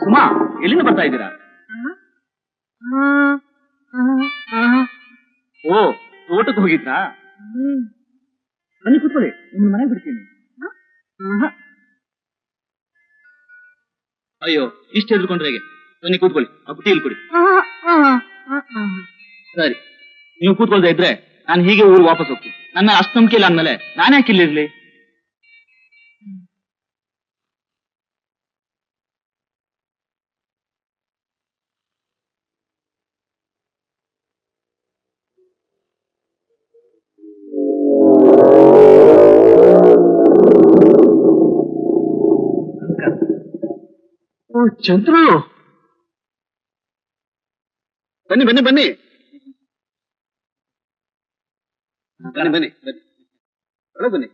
ಸುಮಾ, ಎಲ್ಲಿಂದ ಬರ್ತಾ ಇದ್ದೀರಾ? ಓ, ತೋಟಕ್ಕೆ ಹೋಗಿದ್ರಾ? ಬನ್ನಿ ಕೂತ್ಕೊಳ್ಳಿ, ನಿಮ್ಮ ಮನೆಗೆ ಬಿಡ್ತೀನಿ. ಅಯ್ಯೋ, ಇಷ್ಟು ಹೆದರ್ಕೊಂಡ್ರೆ ಹೇಗೆ? ಬನ್ನಿ ಕೂತ್ಕೊಳ್ಳಿ, ಆ ಪುಟ್ಟಿ ಇಲ್ಲಿ ಕೊಡಿ. ಸರಿ, ನೀವು ಕೂತ್ಕೊಳ್ತಾ ಇದ್ರೆ ನಾನು ಹೀಗೆ ಊರಿಗೆ ವಾಪಸ್ ಹೋಗ್ತೀನಿ. ನನ್ನ ಅಷ್ಟು ನಂಬಿಕೆ ಇಲ್ಲ ಅಂದ್ಮೇಲೆ ನಾನು ಯಾಕೆ ಇಲ್ಲಿರ್ಲಿ? ಚಂದ್ರು, ಬನ್ನಿ ಬನ್ನಿ ಬನ್ನಿ ಬನ್ನಿ ಬನ್ನಿ ಬನ್ನಿ ಬನ್ನಿ.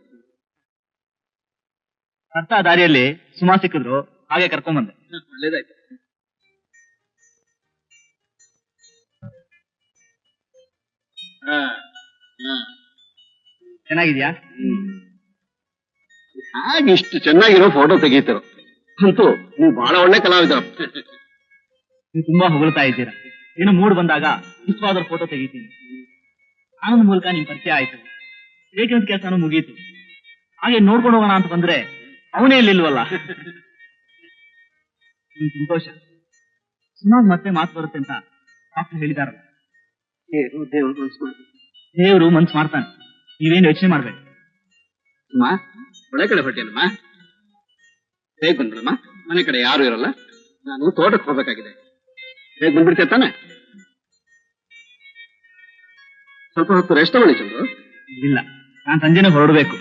ಬರ್ತಾ ದಾರಿಯಲ್ಲಿ ಸುಮಾ ಸಿಕ್ಕಿದ್ರು, ಹಾಗೆ ಕರ್ಕೊಂಡ್ಬಂದೆ. ಒಳ್ಳೇದಾಯ್ತು. ಚೆನ್ನಾಗಿದ್ಯಾ? ಹಾಗೆ ಇಷ್ಟು ಚೆನ್ನಾಗಿರೋ ಫೋಟೋ ತೆಗೀತಿರೋ ಅಂತೂ ನೀವು ಬಹಳ ಒಳ್ಳೆ ಕಲಾವಿದ. ನೀವು ತುಂಬಾ ಹೊಗಳ್ತಾ ಇದ್ದೀರಾ. ಏನು ಮೂಡ್ ಬಂದಾಗ ಇಷ್ಟವಾದ ಫೋಟೋ ತೆಗಿತೀನಿ. ಆನಂದ್ ಮೂಲಕ ನಿಮ್ ಪರಿಚಯ ಆಯ್ತು, ಬೇಕಂತ ಕೆಲಸನೂ ಮುಗೀತು. ಹಾಗೆ ನೋಡ್ಕೊಂಡು ಹೋಗೋಣ ಅಂತ ಬಂದ್ರೆ ಅವನೇ ಇಲ್ಲಿಲ್ವಲ್ಲ. ನಿಮ್ ಸಂತೋಷ. ಸುಮಾರು ಮತ್ತೆ ಮಾತು ಬರುತ್ತೆ ಅಂತ ಡಾಕ್ಟರ್ ಹೇಳಿದಾರಲ್ಲ. ದೇವರು ಮನ್ಸು ಮಾಡ್ತಾನೆ, ನೀವೇನು ಯೋಚನೆ ಮಾಡ್ಬೇಕು. ಒಳ್ಳೆ ಕಡೆ ಹೊಟ್ಟೆನಮ್ಮ, ಬೇಗ ಬಂದ್ಬಿಡಮ್ಮ. ಮನೆ ಕಡೆ ಯಾರು ಇರಲ್ಲ, ನಾನು ತೋಟಕ್ಕೆ ಹೋಗ್ಬೇಕಾಗಿದೆ. ಬೇಗ ಬಂದ್ಬಿಡ್ತೇ ತಾನೆ? ಸ್ವಲ್ಪ ಹೊತ್ತು ರೆಸ್ಟ್ ತಗೊಳ್ಳಿ ಚಂದ್ರು. ಇಲ್ಲ, ನಾನು ಸಂಜೆನೆ ಹೊರಡಬೇಕು.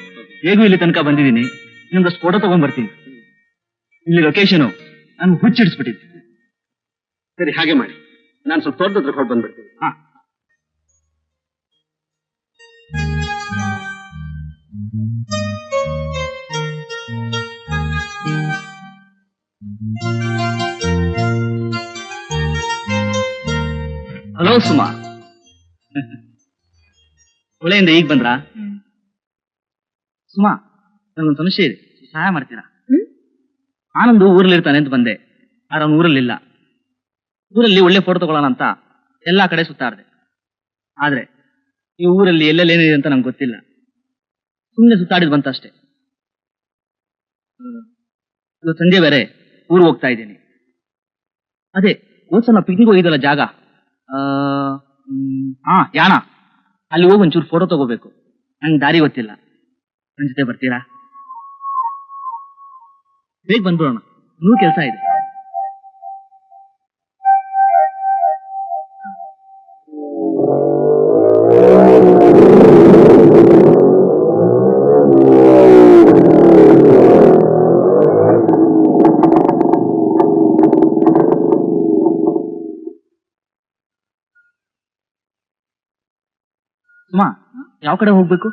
ಹೇಗೂ ಇಲ್ಲಿ ತನಕ ಬಂದಿದ್ದೀನಿ, ಇನ್ನೊಂದಷ್ಟು ಫೋಟೋ ತಗೊಂಡ್ ಬರ್ತೀನಿ. ಇಲ್ಲಿ ಲೊಕೇಶನು ನಾನು ಹುಚ್ಚಿಡಿಸ್ಬಿಟ್ಟಿದ್ದೆ. ಸರಿ, ಹಾಗೆ ಮಾಡಿ. ನಾನು ಸ್ವಲ್ಪ ತೋಟದ ಹತ್ರ ಹೊರಟು ಬಂದ್ಬಿಡ್ತೀನಿ. ಹಾ. ಹಲೋ ಸುಮಾ, ಹೊಳೆಯಿಂದ ಈಗ ಬಂದ್ರಾ? ಸುಮಾ, ನನಗೊಂದು ಸಮಸ್ಯೆ ಇದೆ, ಸಹಾಯ ಮಾಡ್ತೀರಾ? ಆನಂದು ಊರಲ್ಲಿರ್ತಾನೆ ಅಂತ ಬಂದೆ, ಆದ್ರೆ ಅವನು ಊರಲ್ಲಿಲ್ಲ. ಊರಲ್ಲಿ ಒಳ್ಳೆ ಫೋಟೋ ತಗೊಳ್ಳೋಣ ಅಂತ ಎಲ್ಲಾ ಕಡೆ ಸುತ್ತಾಡ್ದೆ, ಆದ್ರೆ ಈ ಊರಲ್ಲಿ ಎಲ್ಲೆಲ್ಲೇನಿದೆ ಅಂತ ನಂಗೆ ಗೊತ್ತಿಲ್ಲ. ಸುಮ್ಮನೆ ಸುತ್ತಾಡಿದ್ ಬಂತಷ್ಟೇ. ಇವತ್ತು ಸಂಜೆ ಬೇರೆ ಊರು ಹೋಗ್ತಾ ಇದ್ದೀನಿ. ಅದೇ ಹೋದ್ಸಲ ಪಿಕ್ನಿಕ್ ಹೋಗಿದ್ದಲ್ಲ ಜಾಗ, ಯಾಣ, ಅಲ್ಲಿ ಹೋಗಿ ಒಂಚೂರು ಫೋಟೋ ತಗೋಬೇಕು. ನಂಗೆ ದಾರಿ ಗೊತ್ತಿಲ್ಲ, ನನ್ನ ಜೊತೆ ಬರ್ತೀರಾ? ಬೇಗ ಬಂದ್ಬಿಡೋಣ, ಇನ್ನೂ ಕೆಲಸ ಇದೆ. ಸುಮಾ, ಯಾವ ಕಡೆ ಹೋಗ್ಬೇಕು?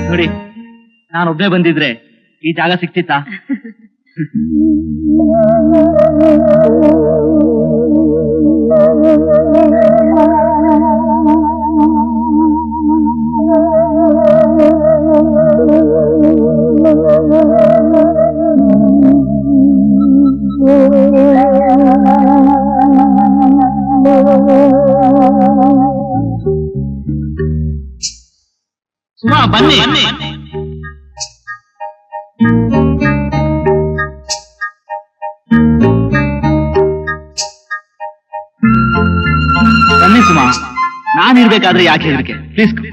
ನೋಡಿ, ನಾನೊಬ್ಬನೇ ಬಂದಿದ್ರೆ ಈ ಜಾಗ ಸಿಕ್ತಿತ್ತಾ? ಸುಮಾ, ಬನ್ನಿ. ಬನ್ನಿ ಸುಮಾ, ನಾನಿರ್ಬೇಕಾದ್ರೆ ಯಾಕೆ ಹೆದರಿಕೆ? Please come.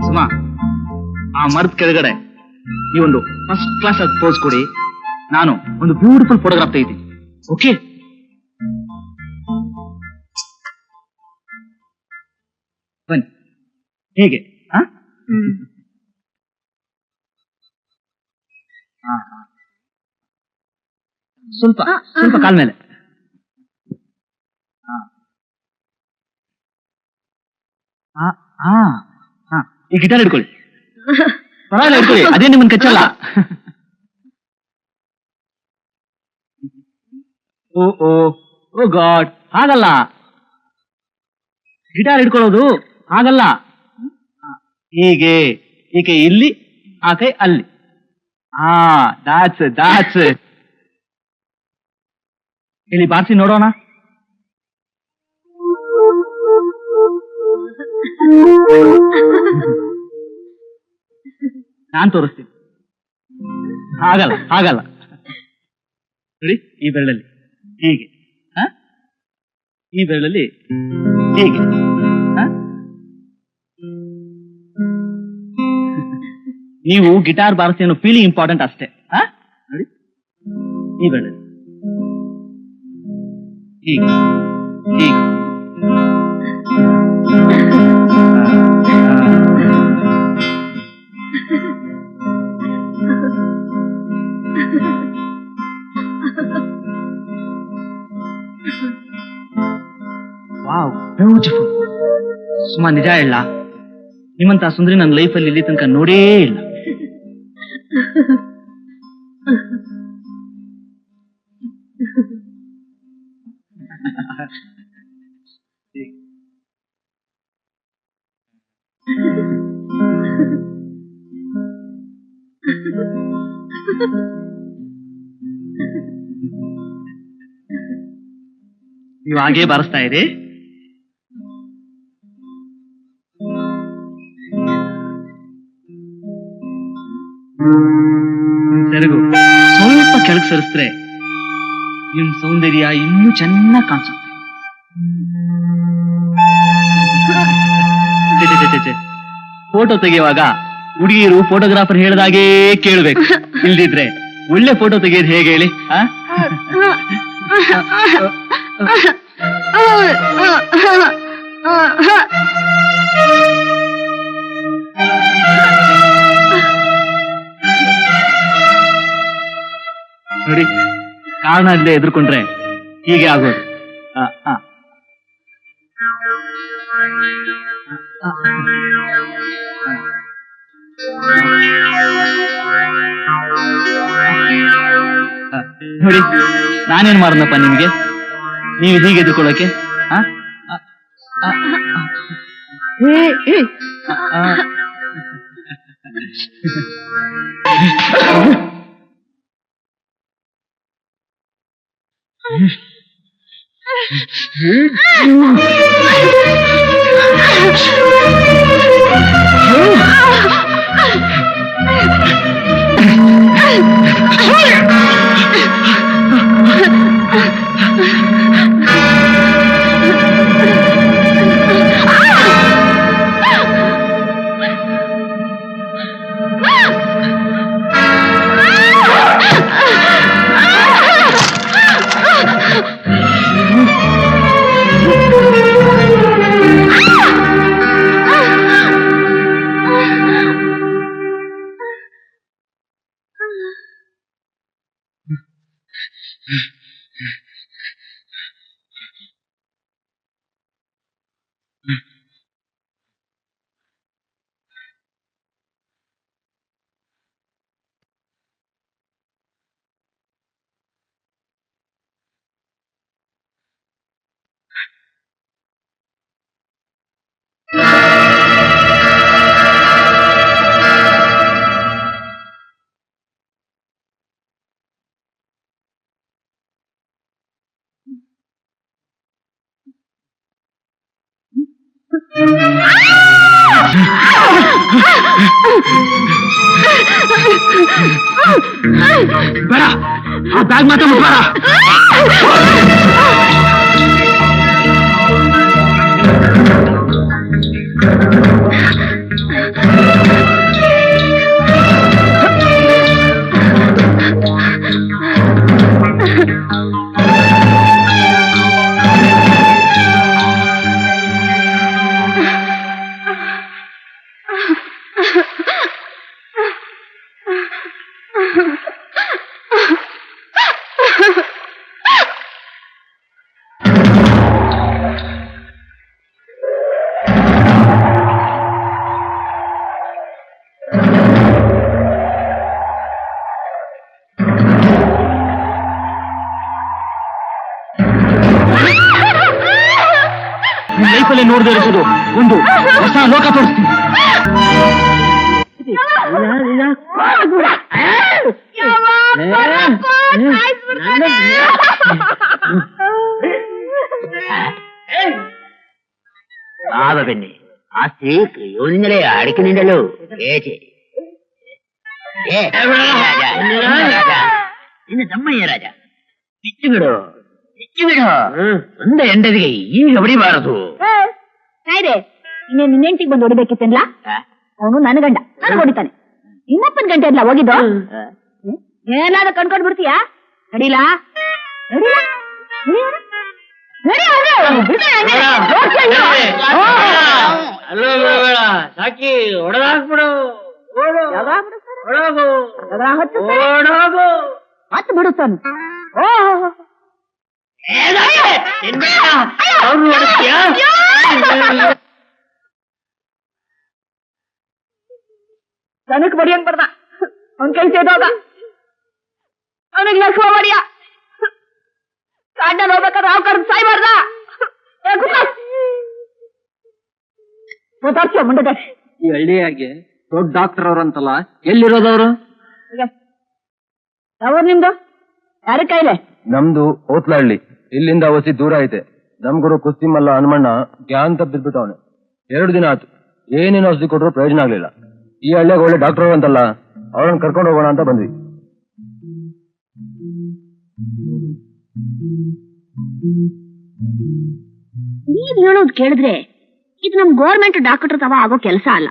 ಸುಮಾ, ಆ ಮರದ ಕೆಳಗಡೆ ಈ ಒಂದು ಫಸ್ಟ್ ಕ್ಲಾಸ್ ಪೋಸ್ ಕೊಡಿ, ನಾನು ಒಂದು ಬ್ಯೂಟಿಫುಲ್ ಫೋಟೋಗ್ರಾಫ್ ತೆಗಿತೀನಿ. ಓಕೆ. ಬನ್ನಿ. ಹೇಗೆ? ಸ್ವಲ್ಪ ಸ್ವಲ್ಪ ಕಾಲ್ ಮೇಲೆ. ಈ ಗಿಟಾರ್ ಹಿಡ್ಕೊಳ್ಳಿ. ಪರವಾಗಿಲ್ಲ, ಹಿಡ್ಕೊಳ್ಳಿ, ಅದೇ ನಿಮ್ಮನ್ ಕಚ್ಚಲ್ಲ. ಓ ಓ ಓ ಗಾಡ್, ಹಾಗಲ್ಲ. ಗಿಟಾರ್ ಹಿಡ್ಕೊಳ್ಳೋದು ಹಾಗಲ್ಲ. ಹೀಗೆ, ಈ ಕೈ ಇಲ್ಲಿ, ಆ ಕೈ ಅಲ್ಲಿ. ದಾಟ್ಸ್ ಇಲ್ಲಿ ಬಾರಿಸಿ ನೋಡೋಣ. ನಾನ್ ತೋರಿಸ್ತೀನಿ. ಹಾಗಲ್ಲ ನೋಡಿ, ಈ ಬೆರಳಲ್ಲಿ ಹೀಗೆ, ಈ ಬೆರಳಲ್ಲಿ ಹೀಗೆ. ನೀವು ಗಿಟಾರ್ ಬಾರಿಸಿ ಅನ್ನೋ ಫೀಲಿಂಗ್ ಇಂಪಾರ್ಟೆಂಟ್ ಅಷ್ಟೇ. ನೋಡಿ, ಈ ಬೆರಳಲ್ಲಿ ಹೀಗೆ ಹೀಗೆ. Wow, beautiful. ಸುಮಾ, ನಿಜ ಹೇಳ, ನಿಮ್ಮಂತ ಸುಂದರಿ ನನ್ನ ಲೈಫಲ್ಲಿ ಇಲ್ಲಿ ತನಕ ನೋಡೇ ಇಲ್ಲ. ನೀವು ಹಾಗೇ ಬಾರಿಸ್ತಾ ಇರಿ. ಸೆರಗು ಸ್ವಲ್ಪ ಕೆಳಗೆ ಸರಿಸಿದ್ರೆ ನಿಮ್ ಸೌಂದರ್ಯ ಇನ್ನೂ ಚೆನ್ನಾಗಿ ಕಾಣಿಸುತ್ತೆ. ಫೋಟೋ ತೆಗೆಯುವಾಗ ಹುಡುಗಿಯರು ಫೋಟೋಗ್ರಾಫರ್ ಹೇಳ್ದಾಗೇ ಕೇಳ್ಬೇಕು. ಇಲ್ದಿದ್ರೆ ಒಳ್ಳೆ ಫೋಟೋ ತೆಗೆಯೋದು ಹೇಗೆ ಹೇಳಿ? ನೋಡಿ, ಕಾರಣ ಇಲ್ಲದೆ ಎದುರ್ಕೊಂಡ್ರೆ ಹೀಗೆ ಆಗೋದು. ನೋಡಿ, ನಾನೇನ್ ಮಾಡಿದ್ನಪ್ಪ ನಿಮ್ಗೆ? ನೀವು ಹೀಗೆ ಎದುರ್ಕೊಳ್ಳೋಕೆ? ಬೇಡ, ಆ ಬ್ಯಾಗ್ ಮಾತ್ರ ಮುಟ್ಬೇಡ. ಲೈಫಲ್ಲೇ ನೋಡದೆ ಇರ್ಬೋದು ಒಂದು ಹೊಸ ಲೋಕ ತೋರಿಸ್ತೀನಿ. బాబని ఆ స్త్రీకి యోజనలే అడికి నిండలు ನಿನ್ನ ತಮ್ಮಯ್ಯ ರಾಜ పిచ్చివిడు ಒಂದ ಎಂಡದಿಗೆ ಈಗ ಹೊಡಿಬಾರದು. ಇನ್ನೇನು ನಿನ್ನೆಂಟಿಗೆ ಬಂದು ಹೊಡಿಬೇಕಿತ್ತಲ್ಲ. ಅವನು ನನ್ನ ಗಂಡ ನನಗೆ ಹೊಡಿತಾನೆ. ಇನ್ನಪ್ಪನ ಗಂಟೆ ಅಲ್ಲ ಹೋಗಿದ್ದು. ಏನಾದ್ರೂ ಕಣ್ಕೊಂಡ್ ಬಿಡ್ತೀಯಾ? ನಡೀಲಾ ನಡೀಲಾ ಸಾಕಿ ಹೊಡೆದಾಕ್ಬಿಡು. ಹತ್ತು ಬಿಡುತ್ತಾನೆ. ನನಗ್ ಬಡಿಯಂಗ್ ಬರ್ದ ಅವನ್ ಕೈ ಸೇದೋಗ ಅವನಿಗೆ ಲಕ್ಷ್ಮ ಬಡಿಯ ಕಾಂಡ ಹೋಗ್ಬೇಕಾದ್ರೆ ಅವ್ ಕರ್ದು ಸಾಯ್ಬಾರ್ದ. ಮುಂದೆ ಈ ಹಳ್ಳಿಯಾಗೆ ದೊಡ್ಡ ಡಾಕ್ಟರ್ ಅವ್ರಂತಲ್ಲ, ಎಲ್ಲಿರೋದವ್ರು? ಅವ್ರು ನಿಮ್ದು ಯಾರ ಕಾಯಿಲೆ? ನಮ್ದು ಓತ್ಲಹಳ್ಳಿ. ಇಲ್ಲಿಂದ ವಸಿ ದೂರ ಐತೆ. ನಮ್ ಗುರು ಕುಸ್ತಿ ಮಲ್ಲ ಹನುಮಣ್ಣ ಗ್ಯಾನ್ ತಪ್ಪಿದ್ಬಿಟ್ಟವನೆ. 2 ದಿನ ಆಯ್ತು. ಏನೇನು ಔಷಧಿ ಕೊಟ್ರು ಪ್ರಯೋಜನ ಆಗ್ಲಿಲ್ಲ. ಈ ಹಳ್ಳಿಯಾಗ ಒಳ್ಳೆ ಡಾಕ್ಟರ್ ಅಂತಲ್ಲ, ಅವ್ರನ್ನ ಕರ್ಕೊಂಡು ಹೋಗೋಣ ಅಂತ ಬಂದ್ವಿ. ನೀವ್ ಹೇಳೋದು ಕೇಳಿದ್ರೆ ಇದು ನಮ್ ಗೌರ್ಮೆಂಟ್ ಡಾಕ್ಟರ್ ತವ ಆಗೋ ಕೆಲಸ ಅಲ್ಲ.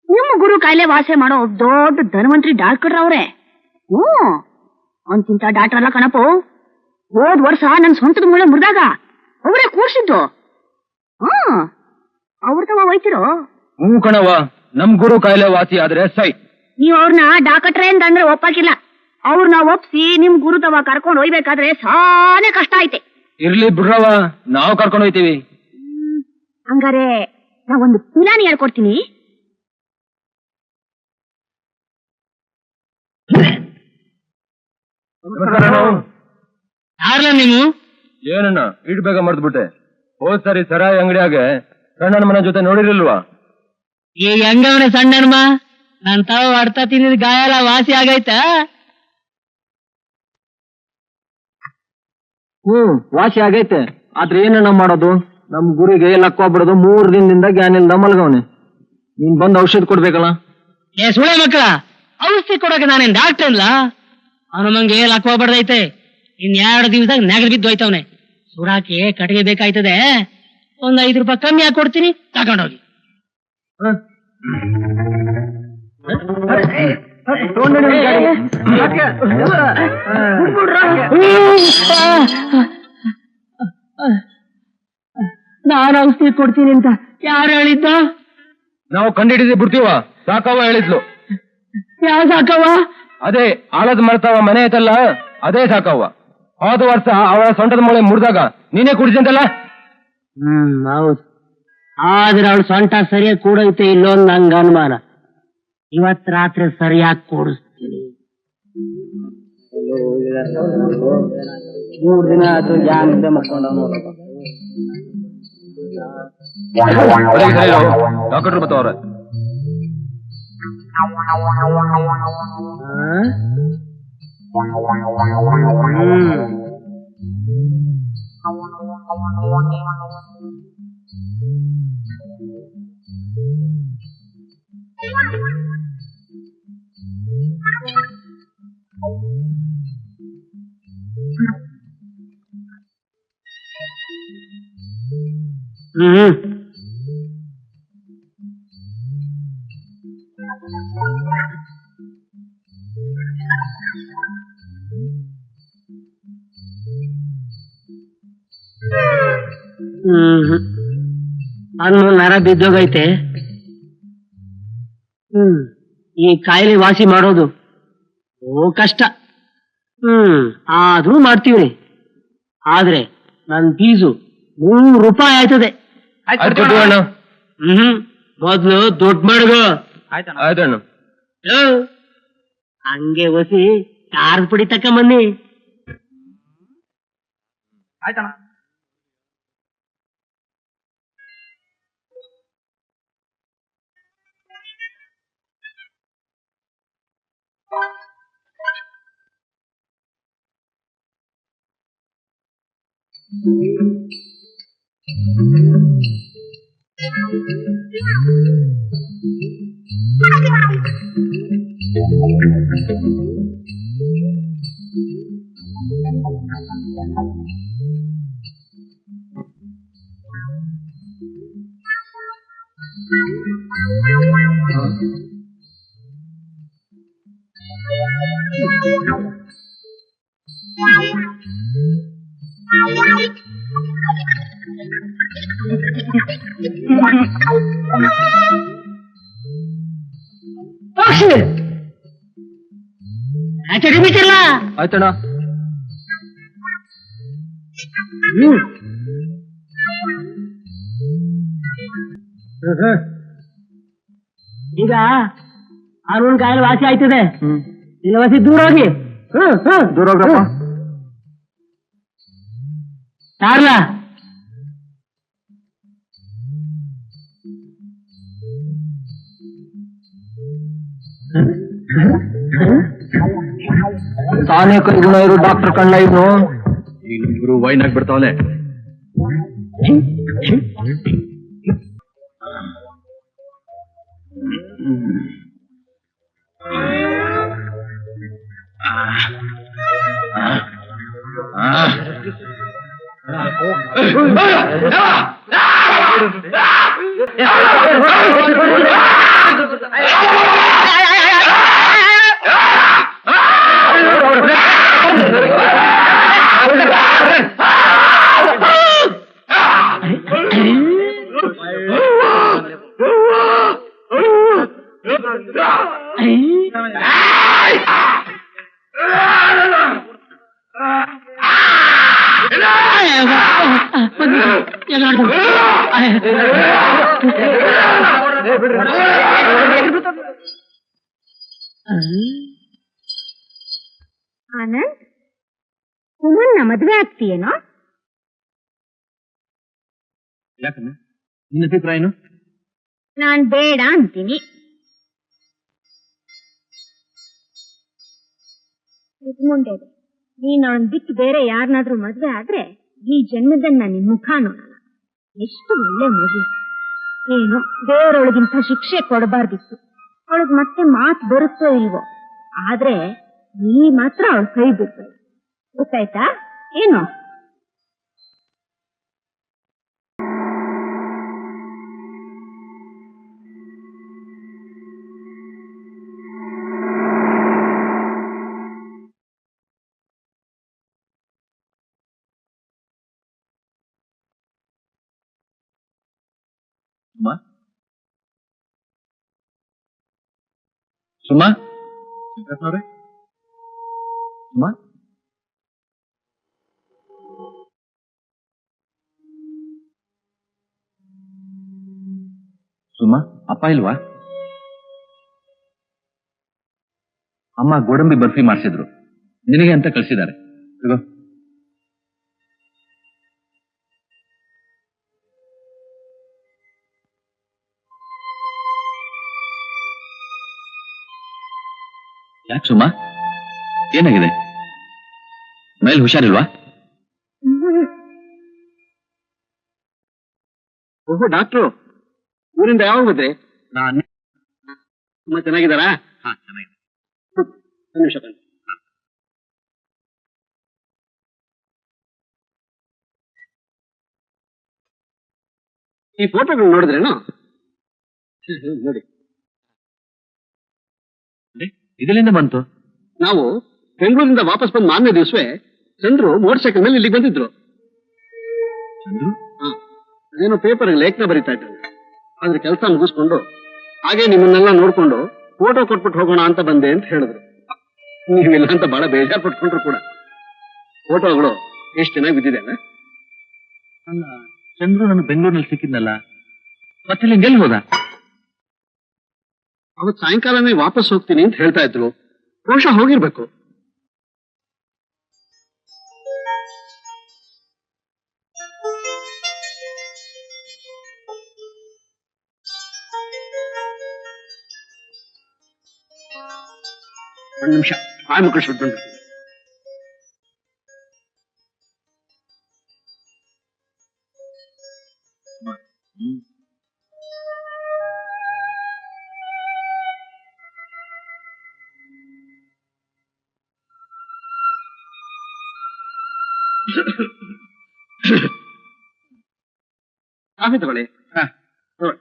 ನಿಮ್ಮ ಗುರು ಕಾಯಿಲೆ ವಾಸೆ ಮಾಡೋ ದೊಡ್ಡ ಧನ್ವಂತರಿ ಡಾಕ್ಟರ್ ಅವ್ರೆ. ಅಂತಿಂತ ಡಾಕ್ಟರ್ ಅಲ್ಲ ಕಣಪ್ಪ. ಹೋದ್ ವರ್ಷ ನನ್ ಸ್ವಂತದ ಮೂಳೆ ಮುರಿದಾಗ ಅವರೇ ಕೂರ್ಸಿದ್ದು. ಅವ್ರ ತವ ಹೋಯ್ತಿರೋ? ಕಣವ, ನಮ್ ಗುರು ಕಾಯಿಲೆ ವಾಸಿ ಆದ್ರೆ ಸೈ. ನೀವ್ ಅವ್ರನ್ನ ಡಾಕ್ಟ್ರೆ ಅಂತಂದ್ರೆ ಒಪ್ಪಾಕಿಲ್ಲ. ಅವ್ರನ್ನ ಒಪ್ಸಿ ನಿಮ್ ಗುರು ತವ ಕರ್ಕೊಂಡು ಹೋಯ್ಬೇಕಾದ್ರೆ ಸಾನೆ ಕಷ್ಟ ಐತೆ. ಇರ್ಲಿ ಬಿಡ್ರವ, ನಾವ್ ಕರ್ಕೊಂಡು ಹೋಯ್ತೀವಿ. ಹಂಗಾರೆ ನಾವೊಂದು ಪ್ಲಾನ್ ಹೇಳ್ಕೊಡ್ತೀನಿ. ಯಾರಲ್ಲ ನೀವು? ಏನಣ್ಣ ಇಡ್ ಬೇಗ ಮರ್ದ್ಬಿಟ್ಟೆ. ಹೋದ್ ಸರಿ ಸರಾಯಿ ಅಂಗಡಿಯಾಗೆ ಸಣ್ಣನ ಮನ ಜೊತೆ ನೋಡಿರ್ಲಿಲ್ವಾ? ಈ ಹೆಂಗವನ ಸಣ್ಣನ್ಮ ನಾನ್ ತಾವ ಅಡ್ತಾ ತಿಂದಿದ್ ಗಾಯ ಎಲ್ಲ ವಾಸಿ ಆಗೈತ? ವಾಸಿ ಆಗೈತೆ. ಆದ್ರೆ ಏನಣ್ಣ ಮಾಡೋದು? ನಮ್ ಗುರಿಗೆ ಲಕ್ಕೋಗ್ಬಿಡೋದು. 3 ದಿನದಿಂದ ಗ್ಯಾನಿಲ್ದ ಮಲ್ಗವನೆ. ನೀನ್ ಬಂದ್ ಔಷಧ ಕೊಡ್ಬೇಕಲ್ಲ. ಏ ಸುಳೆ ಮಕ್ಕಳ, ಔಷಧಿ ಕೊಡಕ್ಕೆ ನಾನೇನ್ ಡಾಕ್ಟರ್ ಇಲ್ಲ. ಅವನ ಮಂಗೆ ಲಕ್ಕೋಗ್ಬಾರ್ದೈತೆ. ಇನ್ 2 ದಿವಸದಾಗ ನೆಗದ್ ಬಿದ್ದು ಹೋಯ್ತವನೆ. ಸುರಾಕಿ ಕಟ್ಟಿಗೆ ಬೇಕಾಯ್ತದೆ. ಒಂದ್ 5 ರೂಪಾಯಿ ಕಮ್ಮಿ ಹಾಕಿ ಕೊಡ್ತೀನಿ, ತಗೊಂಡೋಗಿ. ನಾನು ಔಷಧಿ ಕೊಡ್ತೀನಿ ಅಂತ ಯಾರು ಹೇಳಿದ್ದ? ನಾವು ಕಂಡಿಡಿದಿ ಬಿಡ್ತೀವ. ಸಾಕವ್ವ ಹೇಳಿದ್ಲು. ಯಾವ ಸಾಕವ್ವ? ಅದೇ ಆಲದ ಮರ್ತಾವ ಮನೆ ಐತಲ್ಲ, ಅದೇ ಸಾಕವ್ವ. ಹೋದ ವರ್ಷ ಅವಳ ಸೊಂಟದ ಮೂಳೆ ಮುರಿದಾಗ ನೀನೇ ಕುಡಿದಂತಲ್ಲ. ಹೌದು. ಆದ್ರೆ ಅವಳು ಸೊಂಟ ಸರಿಯಾಗಿ ಕೂಡೈತೆ ಇಲ್ಲೊಂದು ನಂಗ ಅನುಮಾನ. ಇವತ್ ರಾತ್ರಿ ಸರಿಯಾಗಿ ಕೂಡಿಸ್ತೀನಿ. 3 ದಿನ ಆಯ್ತು ಗ್ಯಾನಿಂದ ಮಕ್ಕೊಂಡ. ಡಾಕ್ಟರ್ ಬತ್ತವ್ರ. ಅನ್ನು ನರ ಬಿದ್ದೋಗೈತೆ. ಈ ಕಾಯಿಲೆ ವಾಸಿ ಮಾಡೋದು ಕಷ್ಟ. ಆದ್ರೂ ಮಾಡ್ತೀವಿ. ಆದ್ರೆ ನನ್ ಫೀಸು 100 ರೂಪಾಯಿ ಆಯ್ತದೆ. ಆಯ್ತು ಅಣ್ಣ. ಮೊದ್ಲು ದೊಡ್ಡ ಮಾಡ್ಗೋ. ಆಯ್ತಣ್ಣ. ಹಂಗೆ ಒಸಿ ಖಾರದ ಪುಡಿ ತಕೊಂಬನ್ನಿ. ಆಯ್ತಣ್ಣ. ಆಯ್ತಣ್ಣ. ಈಗ ಅವನ ಕಾಯಿಲೆ ವಾಸಿ ಆಯ್ತದೆ. ಇಲ್ಲ ವಾಸಿ ದೂರ ಹೋಗಿ. ದೂರ ಹೋಗ್ರಪ್ಪ. ಸಾರ್ಲಾ ತಾನೇ ಕೈಗುಣ ಇರು ಡಾಕ್ಟರ್ ಕಣ್ಣ ಇವ್ನು. ಈಗ ಗುರು ವೈನ್ ಆಗ್ಬಿಡ್ತಾವನೆ. ಆನಂದ್, ಸುಮನ್ನ ಮದ್ವೆ ಆಗ್ತೀಯೇನೋ? ಯಾಕಮ್ಮ, ನಿನ್ನ ಅಭಿಪ್ರಾಯ ಏನು? ನಾನ್ ಬೇಡ ಅಂತೀನಿ. ಮುಂದೆ ನೀನ್ ಅವನ್ ಬಿಟ್ಟು ಬೇರೆ ಯಾರನ್ನಾದ್ರೂ ಮದ್ವೆ ಆದ್ರೆ ಈ ಜನ್ಮದನ್ನ ನಿನ್ ಮುಖ ನೋಡಲ್ಲ. ಎಷ್ಟು ಒಳ್ಳೆ ಮಗು. ಏನು ದೇವರೊಳಗಿಂತ ಶಿಕ್ಷೆ ಕೊಡಬಾರ್ದಿತ್ತು. ಅವಳಿಗೆ ಮತ್ತೆ ಮಾತು ಬರುತ್ತೋ ಇಲ್ವೋ, ಆದ್ರೆ ನೀ ಮಾತ್ರ ಅವಳ ಕೈ ಬಿಡ್ಬೇಕು. ಗೊತ್ತಾಯ್ತಾ ಏನು? ಸುಮಾ, ಶಂಕರಪ್ಪನವ್ರೆ, ಸುಮಾ, ಸುಮಾ, ಅಪ್ಪ ಇಲ್ವಾ? ಅಮ್ಮ ಗೋಡಂಬಿ ಬರ್ಫಿ ಮಾಡಿಸಿದ್ರು, ನಿನಗೆ ಅಂತ ಕಳಿಸಿದ್ದಾರೆ. ಯಾಕೆ ಸುಮಾ, ಏನಾಗಿದೆ? ಮೇಲೆ ಹುಷಾರಿಲ್ವಾ? ಓಹೋ, ಡಾಕ್ಟ್ರು ಊರಿಂದ ಯಾವಾಗ ಬಂದ್ರೆ? ನಾನು ತುಂಬಾ ಚೆನ್ನಾಗಿದ್ದಾರಾ? ಹಾ, ಚೆನ್ನಾಗಿದೆ. ನಿಮಿಷ ಬನ್ನಿ. ಈ ಫೋಟೋಗಳು ನೋಡಿದ್ರೇನು? ನೋಡಿ, ಇದರಿಂದ ಬಂತು. ನಾವು ಬೆಂಗಳೂರಿಂದ ವಾಪಸ್ ಬಂದು ಮಾರನೇ ದಿವಸವೇ ಚಂದ್ರು ಮೋಟರ್ ಸೈಕಲ್ ಮೇಲೆ ಇಲ್ಲಿಗೆ ಬಂದಿದ್ರು. ಚಂದ್ರು ಅದೇನೋ ಪೇಪರ್ ಲೇಖನ ಬರೀತಾ ಇದ್ರು. ಆದ್ರೆ ಕೆಲಸ ಮುಗಿಸ್ಕೊಂಡು ಹಾಗೆ ನಿಮ್ಮನ್ನೆಲ್ಲ ನೋಡ್ಕೊಂಡು ಫೋಟೋ ಕೊಟ್ಬಿಟ್ಟು ಹೋಗೋಣ ಅಂತ ಬಂದೆ ಅಂತ ಹೇಳಿದ್ರು. ನೀವಿಲ್ಲ ಅಂತ ಬಹಳ ಬೇಜಾರು ಪಟ್ಕೊಂಡ್ರು ಕೂಡ ಫೋಟೋಗಳು ಎಷ್ಟು ಚೆನ್ನಾಗಿ ಬಿದ್ದಿದೆ ಅಲ್ಲ. ಅಲ್ಲ, ಚಂದ್ರು ನನ್ನ ಬೆಂಗಳೂರಿನಲ್ಲಿ ಸಿಕ್ಕಿದ್ನಲ್ಲ, ಮತ್ತೆ ಹಿಂಗೆಲ್ಲಿ ಹೋದ? ಅವತ್ತು ಸಾಯಂಕಾಲನೇ ವಾಪಸ್ ಹೋಗ್ತೀನಿ ಅಂತ ಹೇಳ್ತಾ ಇದ್ರು. ಬಹುಶಃ ಹೋಗಿರ್ಬೇಕು. ಒಂದು ನಿಮಿಷ, ಆ ಮಕ್ಕಳು ಸುಟ್ಟು ಕಾಫಿ ತಗೊಳ್ಳಿ. ತಗೊಳ್ಳಿ.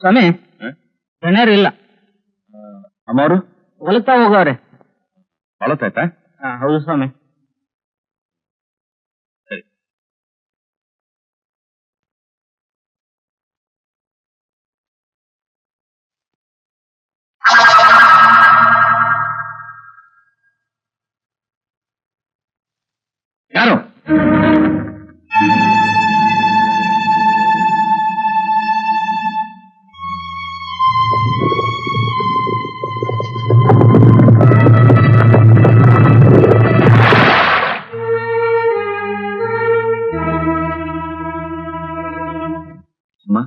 ಸ್ವಾಮಿ, ಗಣ್ಯರು ಇಲ್ಲ. ಅಮ್ಮವರು ಹೊಲತಾ ಹೋಗವ್ರೆ. ಹೊಲತ್ತಾಯ್ತಾ? ಹೌದು ಸ್ವಾಮಿ. ಯಾರು? ಅಮ್ಮ,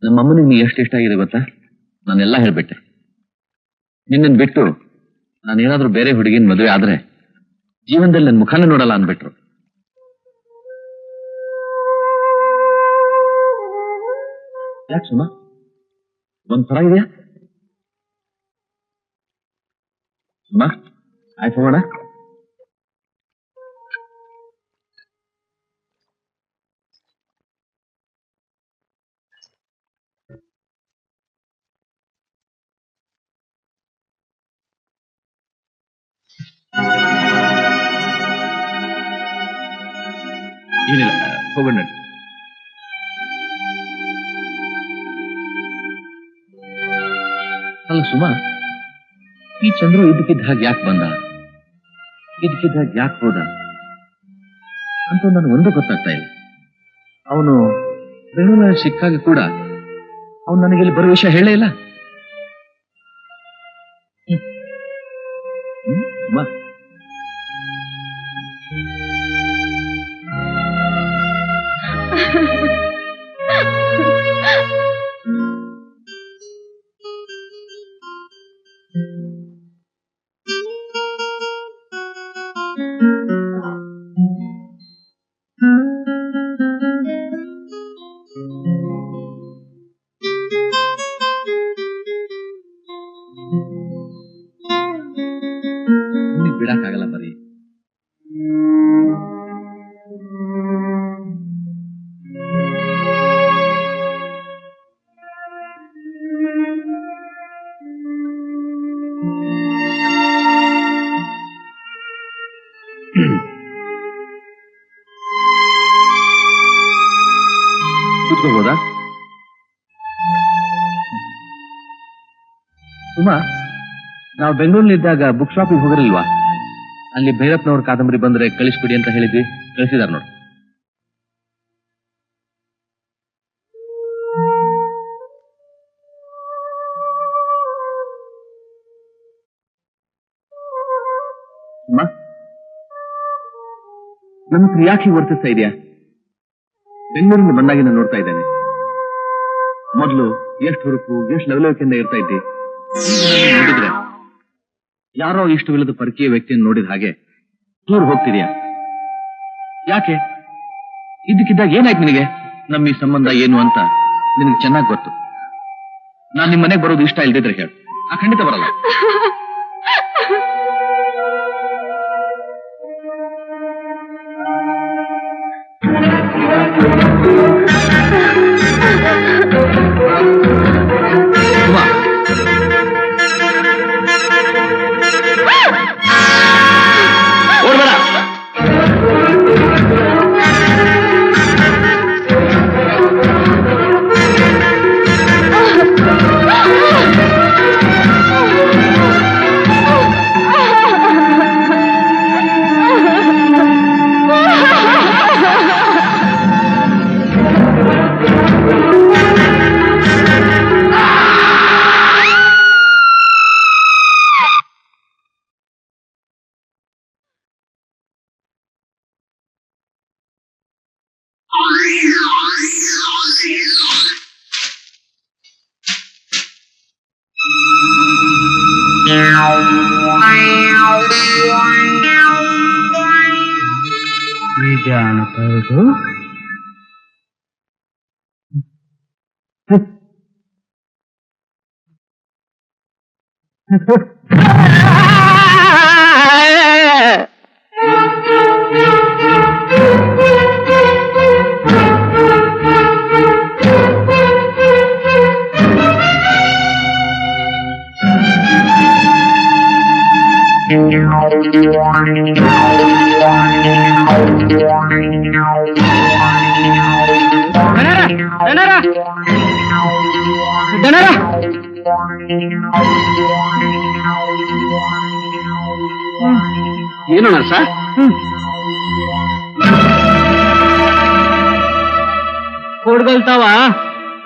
ನಮ್ಮಮ್ಮನಿಗೆ ನೀ ಎಷ್ಟು ಇಷ್ಟ ಆಗಿದೆ ಗೊತ್ತಾ? ನಾನೆಲ್ಲ ಹೇಳ್ಬಿಟ್ಟೆ. ನಿನ್ನನ್ ಬಿಟ್ಟು ನಾನೇನಾದ್ರೂ ಬೇರೆ ಹುಡುಗಿನ ಮದುವೆ ಆದ್ರೆ ಜೀವನದಲ್ಲಿ ನನ್ನ ಮುಖಾನೇ ನೋಡಲ್ಲ ಅಂದ್ಬಿಟ್ರು. ಯಾಕೆ ಸುಮ್ಮ ಒಂಥರ ಇದೆಯಾ? ಸುಮ್ಮ ಆಯ್ತು ಹೋಗೋಣ. ಏನಿಲ್ಲ, ಹೋಗೋಣ. ಅಲ್ಲ ಸುಮಾ, ಈ ಚಂದ್ರು ಇದಕ್ಕಿದ್ದ ಹಾಗೆ ಯಾಕೆ ಬಂದ, ಇದಕ್ಕಿದ್ದ ಹಾಗೆ ಯಾಕೆ ಹೋದ ಅಂತ ನಾನು ಒಂದು ಗೊತ್ತಾಗ್ತಾ ಇಲ್ಲ. ಅವನು ಬೆಂಗಳೂರಿನಲ್ಲಿ ಸಿಕ್ಕಾಗ ಕೂಡ ಅವನು ನನಗೆ ಇಲ್ಲಿ ಬರೋ ವಿಷಯ ಹೇಳೇ ಇಲ್ಲ. ಸುಮಾ, ಬಿಡಕ್ಕಾಗಲ್ಲ ಬರೀ. ಕೂತ್ಕೋಬೋದಾ? ಸುಮಾ, ನಾವು ಬೆಂಗಳೂರಿನಲ್ಲಿದ್ದಾಗ ಬುಕ್ ಶಾಪಿಗೆ ಹೋಗಿರಲ್ವಾ? ಅಲ್ಲಿ ಭೈರಪ್ಪನವ್ರ ಕಾದಂಬರಿ ಬಂದ್ರೆ ಕಳಿಸ್ಬಿಡಿ ಅಂತ ಹೇಳಿದ್ವಿ, ಕಳಿಸಿದಾರ ನೋಡಿ. ಸುಮಾ, ನನ್ನ ಹತ್ರ ಯಾಕೆ ಹೀಗೆ ವರ್ತಿಸ್ತಾ ಇದೆಯಾ? ಬೆಂಗಳೂರಿನ ಬಂದಾಗಿ ನಾನು ನೋಡ್ತಾ ಇದ್ದೇನೆ. ಮೊದಲು ಎಷ್ಟು ಹುರುಪು, ಎಷ್ಟು ಲವಲವಿಕೆಯಿಂದ ಇರ್ತಾ ಇದ್ದಿ. ನೋಡಿದ್ರೆ ಯಾರೋ ಇಷ್ಟವಿಲ್ಲದ ಪರಕೀಯ ವ್ಯಕ್ತಿಯನ್ನು ನೋಡಿದ ಹಾಗೆ ದೂರ ಹೋಗ್ತಿದ್ಯಾ. ಯಾಕೆ? ಇದ್ದಕ್ಕಿದ್ದಾಗ ಏನಾಯ್ತು ನಿನಗೆ? ನಮ್ಮ ಈ ಸಂಬಂಧ ಏನು ಅಂತ ನಿನಗೆ ಚೆನ್ನಾಗಿ ಗೊತ್ತು. ನಾನು ನಿಮ್ಮ ಮನೆಗೆ ಬರೋದು ಇಷ್ಟ ಇಲ್ದಿದ್ರೆ ಹೇಳು, ಖಂಡಿತ ಬರಲ್ಲ. ಓಡ್ಬೇಡ. ಏನು ನರ್ಸ? ಕೊಡ್ಗಲ್ತಾವ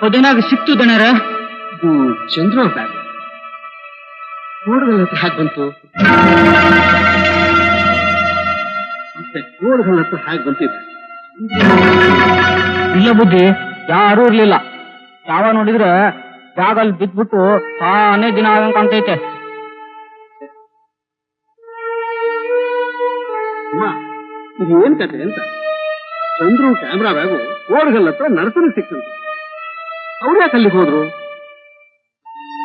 ಹೊದನಾಗ ಸಿಕ್ತು ದಣರ. ಚಂದ್ರು ಬ್ಯಾಗ್ ಕೋಡ್ಗಳ ಹತ್ರ ಹೇಗೆ ಬಂತು? ಮತ್ತೆ ಕೋಡ್ಗಳ ಹತ್ರ ಹೇಗೆ ಬಂತಿದೆ? ಇಲ್ಲ ಬುದ್ಧಿ, ಯಾರೂ ಇರ್ಲಿಲ್ಲ. ಯಾವ ನೋಡಿದ್ರೆ ಜಾಗಲ್ಲಿ ಬಿದ್ಬಿಟ್ಟು ತಾನೇ ದಿನ ಆಗಂಗ್ ಕಾಣ್ತೈತೆ. ಅಮ್ಮ, ಇದು ಏನ್ ಕತೆ ಅಂತ? ಚಂದ್ರು ಕ್ಯಾಮ್ರಾ ಬ್ಯಾಗು ಕೋಡ್ಗಳ ಹತ್ರ ನರ್ಸನಿಗೆ ಸಿಕ್ತಂತೆ. ಅವ್ರು ಯಾಕೆ ಅಲ್ಲಿಗೆ ಹೋದ್ರು?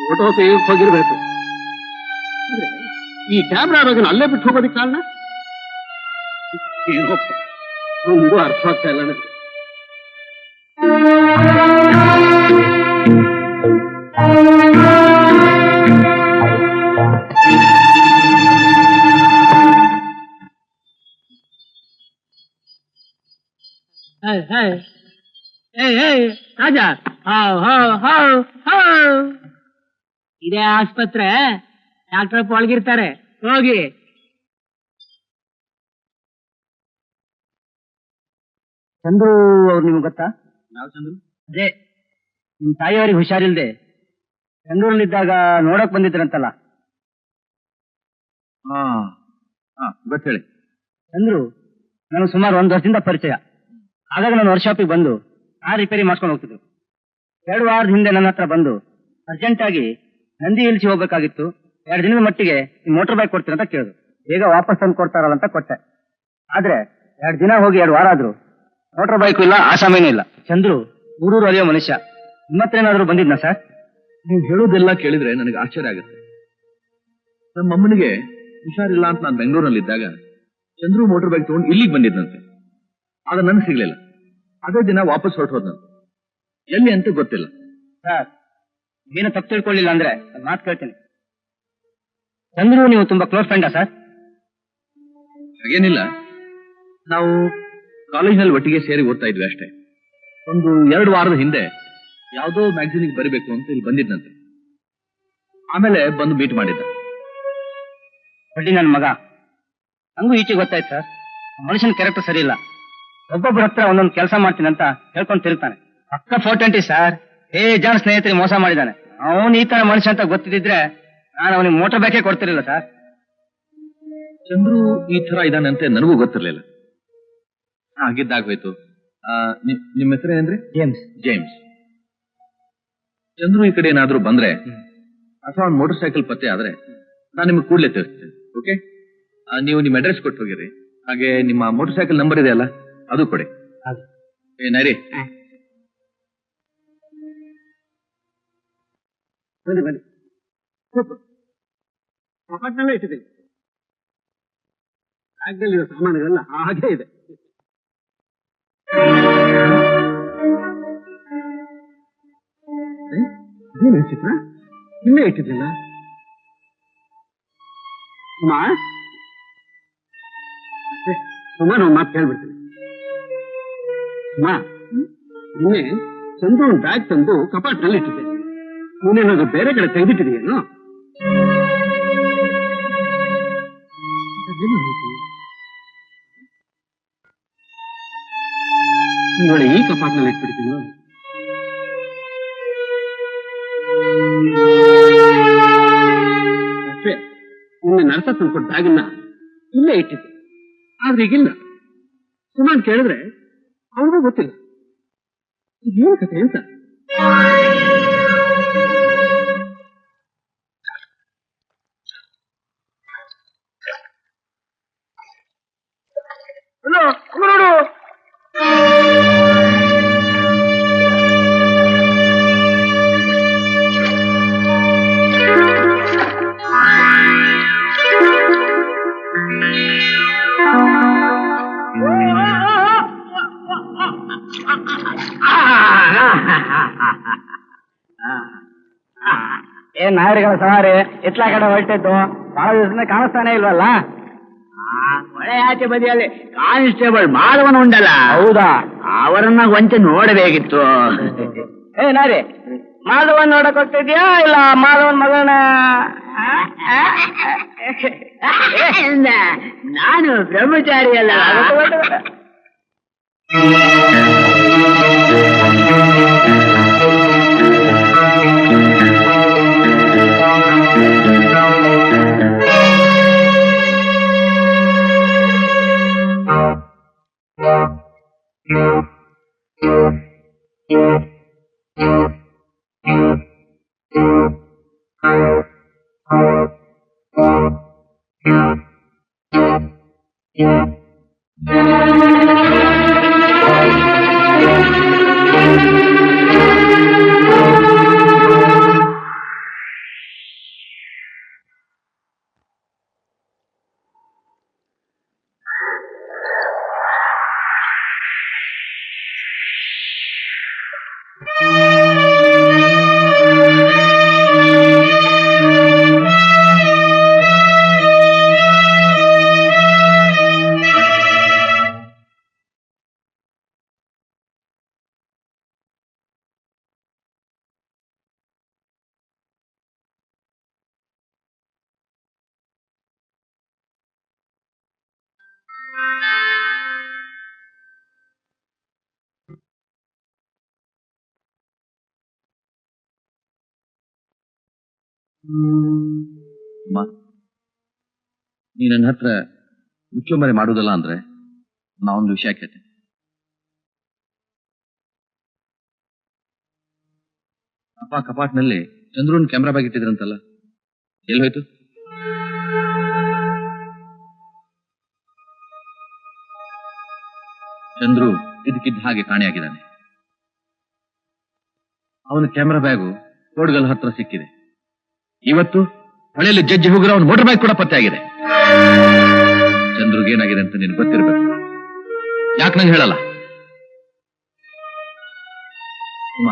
ಫೋಟೋ ತೆಗೆಯಕ್ಕೆ ಹೋಗಿರ್ಬೇಕು. ಅಂದ್ರೆ ಈ ಕ್ಯಾಮ್ರಾ ಬ್ಯಾಗನ್ನು ಅಲ್ಲೇ ಬಿಟ್ಟು ಹೋಗೋದಕ್ಕೆ ಕಾರಣ ಏನಪ್ಪ, ಒಂದು ಅರ್ಥ ಆಗ್ತಾ ಇಲ್ಲ ನನಗೆ. ರಾಜ, ಹಾವ್ ಹಾವ್ ಹಾವ್ ಹಾವ್. ಇದೇ ಆಸ್ಪತ್ರೆ, ಡಾಕ್ಟರ್ ಒಳಗಿರ್ತಾರೆ, ಹೋಗಿ. ಚಂದ್ರು ಅವ್ರು ನಿಮ್ಗೆ ಗೊತ್ತಾ? ಯಾವ ಚಂದ್ರು? ಅದೇ ನಿಮ್ ತಾಯಿಯವರಿಗೆ ಹುಷಾರಿಲ್ದೆ ಬೆಂಗಳೂರಲ್ಲಿದ್ದಾಗ ನೋಡಕ್ ಬಂದಿದ್ರಂತಲ್ಲ. ಹಾ ಹಾ, ಗೊತ್ತೇಳಿ. ಚಂದ್ರು ನನಗೆ ಸುಮಾರು 1 ವರ್ಷದಿಂದ ಪರಿಚಯ. ಆಗಾಗ ನಾನು ವರ್ಕ್ಶಾಪಿಗೆ ಬಂದು ಕಾರ್ ರಿಪೇರಿ ಮಾಡ್ಕೊಂಡು ಹೋಗ್ತಿದ್ರು. 2 ವಾರದ ಹಿಂದೆ ನನ್ನ ಹತ್ರ ಬಂದು ಅರ್ಜೆಂಟ್ ಆಗಿ ನಂದಿ ಹಿಲ್ಸಿ ಹೋಗ್ಬೇಕಾಗಿತ್ತು, 2 ದಿನದ ಮಟ್ಟಿಗೆ ಈ ಮೋಟರ್ ಬೈಕ್ ಕೊಡ್ತೀರ ಅಂತ ಕೇಳಿದ್ರು. ಬೇಗ ವಾಪಸ್ ತಂದು ಕೊಡ್ತಾರಲ್ಲ ಅಂತ ಕೊಟ್ಟೆ. ಆದ್ರೆ 2 ದಿನ ಹೋಗಿ 2 ವಾರ ಆದ್ರು ಮೋಟರ್ ಬೈಕು ಇಲ್ಲ, ಆಸಾಮೇನೂ ಇಲ್ಲ. ಚಂದ್ರು ಊರೂರು ಅರಿಯೋ ಮನುಷ್ಯ. ನಿಮ್ಮತ್ರೇನಾದ್ರೂ ಬಂದಿದ್ನಾ ಸರ್? ನೀವು ಹೇಳೋದೆಲ್ಲ ಕೇಳಿದ್ರೆ ನನಗೆ ಆಶ್ಚರ್ಯ ಆಗುತ್ತೆ. ನಮ್ಮ ಅಮ್ಮನಿಗೆ ಹುಷಾರಿಲ್ಲ ಅಂತ ನಾನು ಬೆಂಗಳೂರಿನಲ್ಲಿದ್ದಾಗ ಚಂದ್ರು ಮೋಟರ್ ಬೈಕ್ ತಗೊಂಡು ಇಲ್ಲಿಗೆ ಬಂದಿದ್ದಂತೆ. ಆಗ ನನಗೆ ಸಿಗ್ಲಿಲ್ಲ. ಅದೇ ದಿನ ವಾಪಸ್ ಹೊರಟು ಹೋದಂತೆ. ಎಲ್ಲಿ ಅಂತ ಗೊತ್ತಿಲ್ಲ. ಸರ್, ಏನು ತಪ್ಪು ತಿಳ್ಕೊಳ್ಳಿಲ್ಲ ಅಂದ್ರೆ ಒಂದ್ ಮಾತು ಕೇಳ್ತೀನಿ. ಚಂದ್ರು ನೀವು ತುಂಬಾ ಕ್ಲೋಸ್ ಫ್ರೆಂಡಾ ಸರ್? ಹಾಗೇನಿಲ್ಲ, ನಾವು ಕಾಲೇಜಿನಲ್ಲಿ ಒಟ್ಟಿಗೆ ಸೇರಿ ಓದ್ತಾ ಇದ್ವಿ ಅಷ್ಟೇ. ಒಂದು 2 ವಾರದ ಹಿಂದೆ ಯಾವುದೋ ಮ್ಯಾಗಝೀನಿಗೆ ಬರಿಬೇಕು ಅಂತ ಇಲ್ಲಿ ಬಂದಿದ್ದಂತೆ. ಆಮೇಲೆ ಬಂದು ಮೀಟ್ ಮಾಡಿದ್ದ. ಬಡ್ಡಿ ನನ್ನ ಮಗ. ನಂಗೂ ಈಚೆಗೆ ಗೊತ್ತಾಯ್ತು ಸರ್, ಮನುಷ್ಯನ ಕ್ಯಾರೆಕ್ಟರ್ ಸರಿ ಇಲ್ಲ. ಒಬ್ಬೊಬ್ಬರ ಹತ್ರ ಒಂದೊಂದು ಕೆಲಸ ಮಾಡ್ತೀನಿ ಅಂತ ಹೇಳ್ಕೊಂಡು ತಿರುಗ್ತಾನೆ. ಪಕ್ಕ 420 ಸರ್. ಜನ ಸ್ನೇಹಿತರಿಗೆ ಮೋಸ ಮಾಡಿದ್ದಾನೆ. ಅವನು ಈ ತರ ಮನುಷ್ಯ ಅಂತ ಗೊತ್ತಿದ್ರೆ ನಾನು ಅವನಿಗೆ ಮೋಟರ್ ಬೈಕೇ ಕೊಡ್ತಿರ್ಲಿಲ್ಲ ಸರ್. ಚಂದ್ರು ಈ ತರ ಇದಾನಂತೆ ನನಗೂ ಗೊತ್ತಿರ್ಲಿಲ್ಲ. ಆಗಿದ್ದಾಗೋಯ್ತು. ನಿಮ್ಮ ಹೆಸರೇನ್ರಿ? ಜೇಮ್ಸ್. ಜೇಮ್ಸ್. ಚಂದ್ರು ಈ ಕಡೆ ಏನಾದ್ರೂ ಬಂದ್ರೆ ಅಥವಾ ಒಂದು ಮೋಟರ್ ಸೈಕಲ್ ಪತ್ತೆ ಆದ್ರೆ ನಾನು ನಿಮ್ಗೆ ಕೂಡಲೇ ತಿಳಿಸ್ತೇನೆ. ಓಕೆ, ನೀವು ನಿಮ್ಮ ಅಡ್ರೆಸ್ ಕೊಟ್ಟು ಹೋಗಿರಿ. ಹಾಗೆ ನಿಮ್ಮ ಮೋಟರ್ ಸೈಕಲ್ ನಂಬರ್ ಇದೆ ಅಲ್ಲ, ಅದು ಕೊಡಿ. ಏನಾರಿ ಬನ್ನಿ ಬನ್ನಿ, ಕಪಾಟ್ನಲ್ಲೇ ಇಟ್ಟಿದ್ದೀನಿ. ಬ್ಯಾಗ್ನಲ್ಲಿರೋ ಸಾಮಾನುಗಳೆಲ್ಲ ಹಾಗೆ ಇದೆ. ಏನು ಚಿತ್ರ ಇಲ್ಲೇ ಇಟ್ಟಿದ್ದಿಲ್ಲ? ಸುಮಾರು ಒಂದು ಮಾತು ಕೇಳ್ಬಿಡ್ತೀನಿ. ನಿನ್ನೆ ಚಂದ್ರು ಬ್ಯಾಗ್ ತಂದು ಕಪಾಟ್ನಲ್ಲಿ ಇಟ್ಟಿದ್ದೆ. ನೀನೇನಾದ್ರು ಬೇರೆ ಕಡೆ ತೆಗೆದಿಟ್ಟಿದೆಯೇನು? ನೋಡಿ, ಈ ಕಪಾಟ್ನಲ್ಲಿ ಇಟ್ಬಿಡ್ತೀನಿ ನೋಡಿ. ನಿನ್ನೆ ನರ್ಸ ತಂದ್ಕೊಟ್ಟು ಬ್ಯಾಗನ್ನ ಇಲ್ಲೇ ಇಟ್ಟಿದ್ದೆ. ಆದ್ರೆ ಈಗಿಲ್ಲ. ಸುಮಾರು ಕೇಳಿದ್ರೆ ಅವ್ರಿಗೂ ಗೊತ್ತಿಲ್ಲ ಇದೇನು ಕತೆ ಅಂತ. ಏನ್ ನಾಯರಿಗಳ ಸವಾರಿ ಎತ್ಲ ಕಡೆ ಹೊರಟಿದ್ದು ಬಹಳ ದಿವಸದಿಂದ ಕಾಣಿಸ್ತಾನೆ ಇಲ್ವಲ್ಲ? ಒಳ್ಳೆ ಆಚೆ ಬದಿಯಲ್ಲಿ ಕಾನ್ಸ್ಟೇಬಲ್ ಮಾಧವನ್ ಉಂಟಲ್ಲ, ಹೌದಾ? ಅವರನ್ನ ಕೊಂಚ ನೋಡಬೇಕಿತ್ತು. ಏ ನಾರಿ, ಮಾಧವನ್ ನೋಡಕ್ ಹೋಗ್ತಿದ್ಯಾ ಇಲ್ಲ ಮಾಧವನ್ ಮಗನ? ನಾನು ಬ್ರಹ್ಮಚಾರಿ ಅಲ್ಲ. ಅಮ್ಮ, ನೀ ನನ್ನ ಹತ್ರ ಮುಚ್ಚುಮರೆ ಮಾಡುವುದಲ್ಲ ಅಂದ್ರೆ ನಾವೊಂದು ವಿಷಯ ಕೇಳ್ತೇನೆ. ಅಪ್ಪ ಕಪಾಟ್ನಲ್ಲಿ ಚಂದ್ರನ್ ಕ್ಯಾಮ್ರಾ ಬ್ಯಾಗ್ ಇಟ್ಟಿದ್ರಂತಲ್ಲ, ಎಲ್ಲಿ ಹೋಯ್ತು? ಚಂದ್ರು ಇದಕ್ಕಿದ್ದ ಹಾಗೆ ಕಾಣೆಯಾಗಿದ್ದಾನೆ. ಅವನ ಕ್ಯಾಮ್ರಾ ಬ್ಯಾಗು ಕೋಡ್ಗಲ್ ಹತ್ರ ಸಿಕ್ಕಿದೆ. ಇವತ್ತು ಹೊಳೆಯಲ್ಲಿ ಜಜ್ಜಿ ಹೋಗಿರೋ ಅವನ ಮೋಟರ್ ಬೈಕ್ ಕೂಡ ಪತ್ತೆ ಆಗಿದೆ. ಚಂದ್ರುಗೆ ಏನಾಗಿದೆ ಅಂತ ನಿನ್ಗೆ ಗೊತ್ತಿರ್ಬೇಕು. ಯಾಕೆ ನಂಗೆ ಹೇಳಲ್ಲ? ಅಮ್ಮ,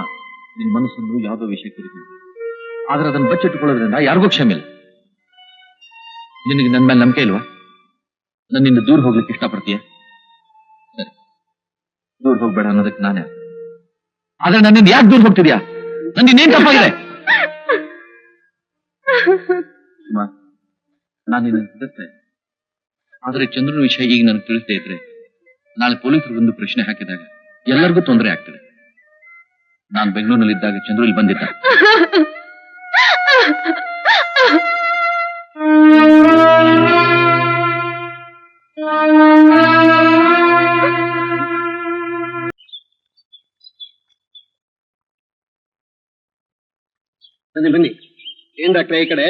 ನಿನ್ ಮನಸ್ಸನ್ನು ಯಾವುದೋ ವಿಷಯ ಕುರಿತು, ಆದ್ರೆ ಅದನ್ನು ಬಚ್ಚಿಟ್ಟುಕೊಳ್ಳೋದ್ರಿಂದ ಯಾರಿಗೂ ಕ್ಷಮೆ ಇಲ್ಲ. ನಿನಗೆ ನನ್ನ ಮೇಲೆ ನಂಬಿಕೆ ಇಲ್ವಾ? ನನ್ನಿಂದ ದೂರ ಹೋಗ್ಲಿಕ್ಕೆ ಇಷ್ಟಪಡ್ತೀಯ? ಸರಿ, ದೂರ ಹೋಗ್ಬೇಡ ಅನ್ನೋದಕ್ಕೆ ನಾನೇ. ಆದ್ರೆ ನನ್ನಿಂದ ಯಾಕೆ ದೂರ ಹೋಗ್ತಿದ್ಯಾ? ನನ್ನಿಂದೇನ್ ತಪ್ಪಾಗಿದೆ? ನಾನು ನಿನ್ನ ತಿಳಿಸ್ತೇನೆ, ಆದ್ರೆ ಚಂದ್ರನ ವಿಷಯ ಈಗ ನನಗೆ ತಿಳಿಸದೇ ಇದ್ರೆ ನಾಳೆ ಪೊಲೀಸರು ಒಂದು ಪ್ರಶ್ನೆ ಹಾಕಿದಾಗ ಎಲ್ಲರಿಗೂ ತೊಂದರೆ ಆಗ್ತದೆ. ನಾನು ಬೆಂಗಳೂರಿನಲ್ಲಿದ್ದಾಗ ಚಂದ್ರು ಇಲ್ಲಿ ಬಂದಿದ್ದ. ಬನ್ನಿ ಬನ್ನಿ. ಏನ್ ಡಾಕ್ಟ್ರೆ ಈ ಕಡೆ?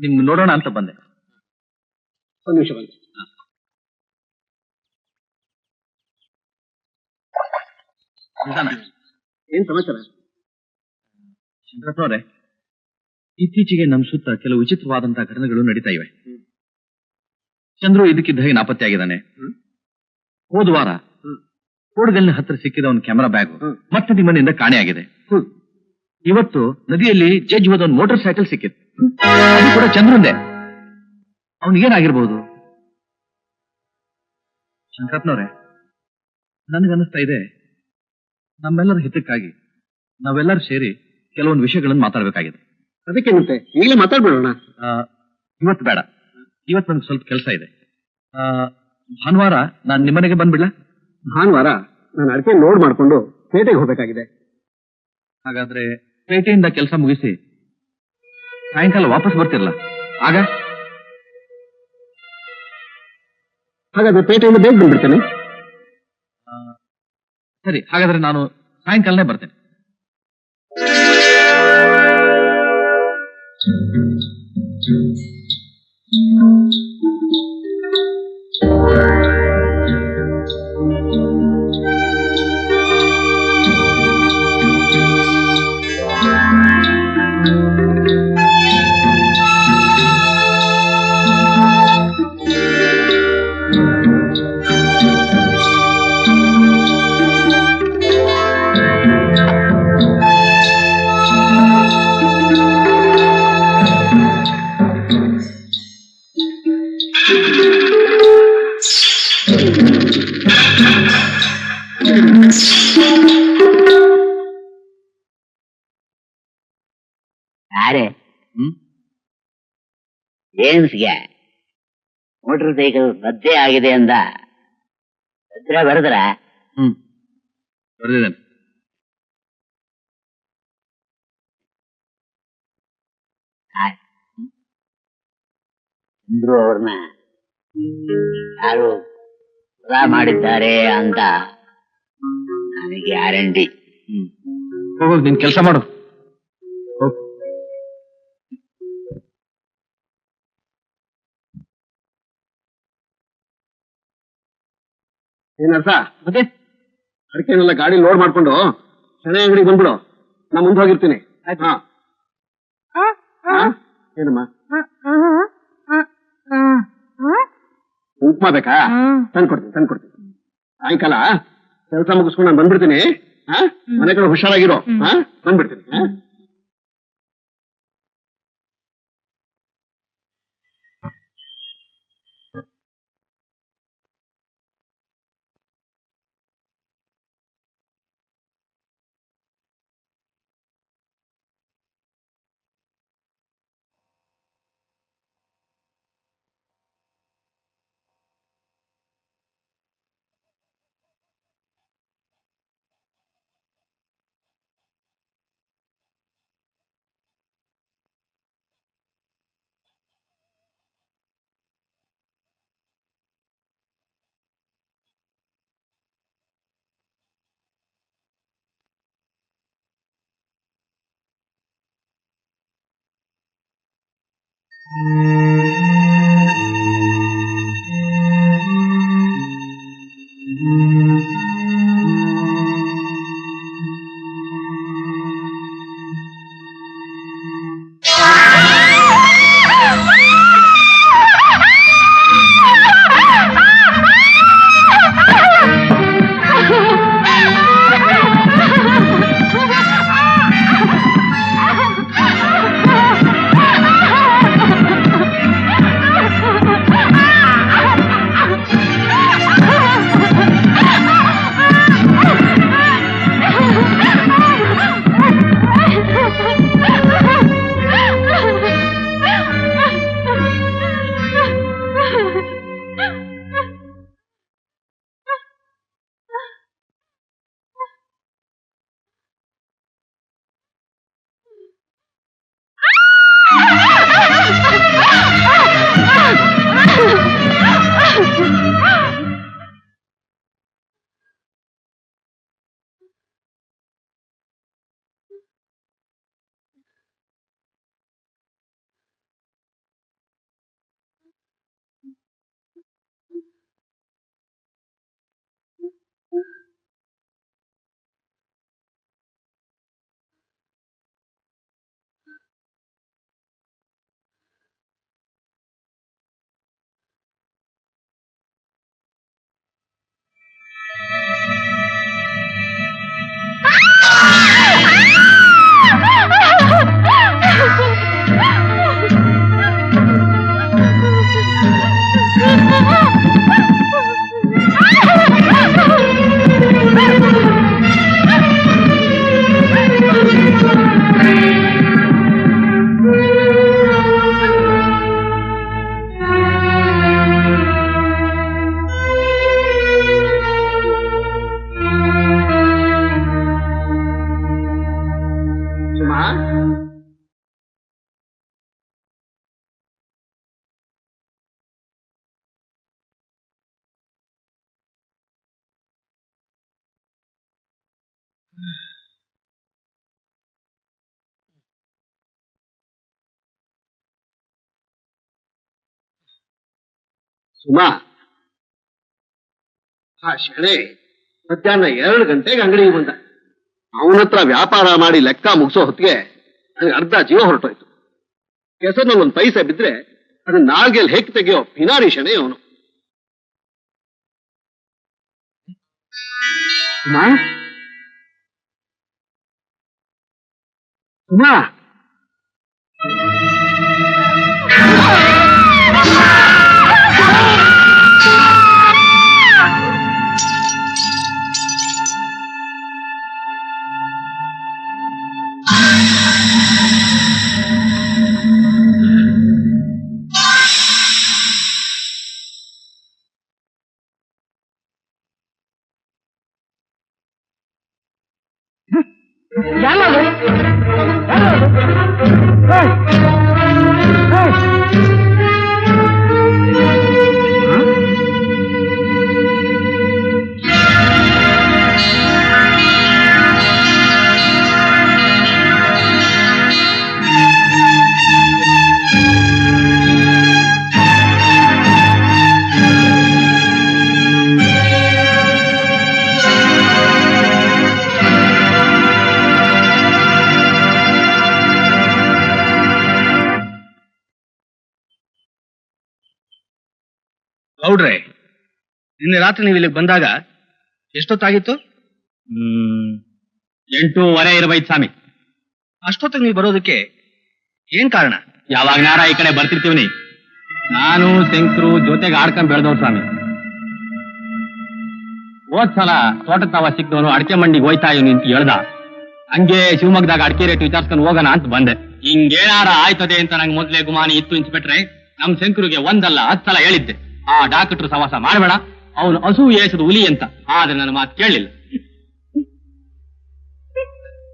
ನಿಮ್ ನೋಡೋಣ ಅಂತ ಬಂದೆ. ಒಂದು ನಿಮಿಷ ಬಂದೆ. ಏನ್ ಸಮಾಚಾರ? ಶಂಕರಪ್ಪನವರೇ, ಇತ್ತೀಚೆಗೆ ನಮ್ಮ ಸುತ್ತ ಕೆಲವು ವಿಚಿತ್ರವಾದಂತಹ ಘಟನೆಗಳು ನಡೀತಾ ಇವೆ. ಚಂದ್ರು ಇದಕ್ಕಿದ್ದ ಹಾಗೆ ನಾಪತ್ತೆ ಆಗಿದ್ದಾನೆ. ಹೋದ ವಾರ ಕೋಡ್ಗಲ್ನ ಹತ್ರ ಸಿಕ್ಕಿದ ಒಂದು ಕ್ಯಾಮೆರಾ ಬ್ಯಾಗ್ ಮತ್ತೆ ನಿಮ್ಮನಿಂದ ಕಾಣೆಯಾಗಿದೆ. ಇವತ್ತು ನದಿಯಲ್ಲಿ ಜಜ್ಜಿ ಹೋದ ಒಂದು ಮೋಟಾರ್ ಸೈಕಲ್ ಸಿಕ್ಕಿತ್ತು, ಅದು ಕೂಡ ಚಂದ್ರಂದೆ. ಅವನಿಗೇನಾಗಿರ್ಬೋದು? ಶಂಕರಪ್ಪನವರೇ, ನನಗನ್ನಿಸ್ತಾ ಇದೆ ನಮ್ಮೆಲ್ಲರ ಹಿತಕ್ಕಾಗಿ ನಾವೆಲ್ಲರೂ ಸೇರಿ ಕೆಲವೊಂದು ವಿಷಯಗಳನ್ನು ಮಾತಾಡಬೇಕಾಗಿದೆ. ಅದಕ್ಕೆ ಮತ್ತೆ ಈಗಲೇ ಮಾತಾಡ್ಬಿಡೋಣ. ಇವತ್ತು ಬೇಡ, ಇವತ್ತು ನನಗೆ ಸ್ವಲ್ಪ ಕೆಲಸ ಇದೆ. ಭಾನುವಾರ ನಾನು ನಿಮ್ಮನೆಗೆ ಬಂದ್ಬಿಡ್ಲಾ? ಭಾನುವಾರ ನಾನು ಅಡಿಕೆ ಲೋಡ್ ಮಾಡ್ಕೊಂಡು ಪೇಟೆಗೆ ಹೋಗ್ಬೇಕಾಗಿದೆ. ಹಾಗಾದ್ರೆ ಪೇಟೆಯಿಂದ ಕೆಲಸ ಮುಗಿಸಿ ಸಾಯಂಕಾಲ ವಾಪಸ್ ಬರ್ತಿರಲ್ಲ, ಆಗ? ಹಾಗಾದ್ರೆ ಪೇಟೆಯಿಂದ ಬೇಗ ಬಂದ್ಬಿಡ್ತೇನೆ. ಸರಿ, ಹಾಗಾದ್ರೆ ನಾನು ಸಾಯಂಕಾಲನೇ ಬರ್ತೇನೆ. ಯಾರೇ ಜೇಮ್ಸ್ಗೆ ಮೋಟರ್ ಸೈಕಲ್ ರದ್ದೆ ಆಗಿದೆ ಅಂದ ಪತ್ರ ಬರೆದ್ರ? ಬರ್ದಿದ್ದಾನೆ. ಚಂದ್ರು ಅವ್ರನ್ನ ಯಾರು ಕೊಲೆ ಮಾಡಿದ್ದಾರೆ ಅಂತ ನನಗೆ ಗ್ಯಾರಂಟಿ. ಹೋಗೋದು ನಿನ್ ಕೆಲಸ ಮಾಡು. ಹೋಗ್. ಏನರ್ಥ ಮತ್ತೆ ಅಡಿಕೆನೆಲ್ಲ ಗಾಡಿ ಲೋಡ್ ಮಾಡ್ಕೊಂಡು ಶನಿ ಅಂಗಡಿಗೆ ಬಂದ್ಬಿಡು, ನಾ ಮುಂದೆ ಹೋಗಿರ್ತೀನಿ. ಏನಮ್ಮ ಕುಂಕುಮ ಬೇಕಾ? ತಂದ್ಕೊಡ್ತೀನಿ. ಸಾಯಂಕಾಲ ಕೆಲಸ ಮುಗಿಸ್ಕೊಂಡು ನಾನು ಬಂದ್ಬಿಡ್ತೀನಿ. ಮನೆ ಕಡೆ ಹುಷಾರಾಗಿರೋ. ಬಂದ್ಬಿಡ್ತೀನಿ. ಸುಮಾ, ಆ ಶೆಣೆ ಮಧ್ಯಾಹ್ನ 2 ಗಂಟೆಗೆ ಅಂಗಡಿಗೆ ಬಂದ. ಅವನತ್ರ ವ್ಯಾಪಾರ ಮಾಡಿ ಲೆಕ್ಕ ಮುಗಿಸೋ ಹೊತ್ತಿಗೆ ನನಗೆ ಅರ್ಧ ಜೀವ ಹೊರಟೋಯ್ತು. ಕೆಸರಿನಲ್ಲಿ 1 ಪೈಸೆ ಬಿದ್ರೆ ಅದನ್ನ ನಾಲ್ಗೆಲ್ಲಿ ಹೆಕ್ ತೆಗೆಯೋ ಪಿನಾರಿ ಶೆಣೆ ಅವನು. ಸುಮಾ, ಸುಮಾ, ಗೌಡ್ರೆ, ನಿನ್ನೆ ರಾತ್ರಿ ನೀವು ಇಲ್ಲಿಗೆ ಬಂದಾಗ ಎಷ್ಟೊತ್ತಾಗಿತ್ತು? 8:15 ಇರಬೇಕು ಸ್ವಾಮಿ. ಅಷ್ಟೊತ್ತಿಗೆ ನೀವು ಬರೋದಕ್ಕೆ ಏನ್ ಕಾರಣ? ಯಾವಾಗ ನಾರ ಈ ಕಡೆ ಬರ್ತಿರ್ತೀವಿ. ನಾನು ಶಂಕರು ಜೊತೆಗೆ ಆಡ್ಕೊಂಡ್ ಬೆಳೆದವ್ರು ಸ್ವಾಮಿ. ಹೋದ್ಸಲ ತೋಟದ ತಾವ ಸಿಕ್ದವನು ಅಡಿಕೆ ಮಂಡಿಗೆ ಹೋಯ್ತಾ ಇವ್ನು ಅಂತ ಹೇಳ್ದ. ಹಂಗೆ ಶಿವಮೊಗ್ಗದಾಗ ಅಡಿಕೆ ರೇಟ್ ವಿಚಾರಿಸ್ಕೊಂಡು ಹೋಗೋಣ ಅಂತ ಬಂದೆ. ಹಿಂಗೇನಾರ ಆಯ್ತದೆ ಅಂತ ನಂಗೆ ಮೊದ್ಲೇ ಗುಮಾನಿ ಇತ್ತು ಇನ್ಸ್ಪೆಕ್ಟ್ರೆ. ನಮ್ ಶಂಕರಿಗೆ 1 ಅಲ್ಲ 10 ಸಲ ಹೇಳಿದ್ದೆ, ಆ ಡಾಕ್ಟರ್ ಸವಾಸ ಮಾಡಬೇಡ, ಅವನು ಹಸು ಏಸದು ಹುಲಿ ಅಂತ. ಆದ್ರೆ ನನ್ನ ಮಾತು ಕೇಳಲಿಲ್ಲ.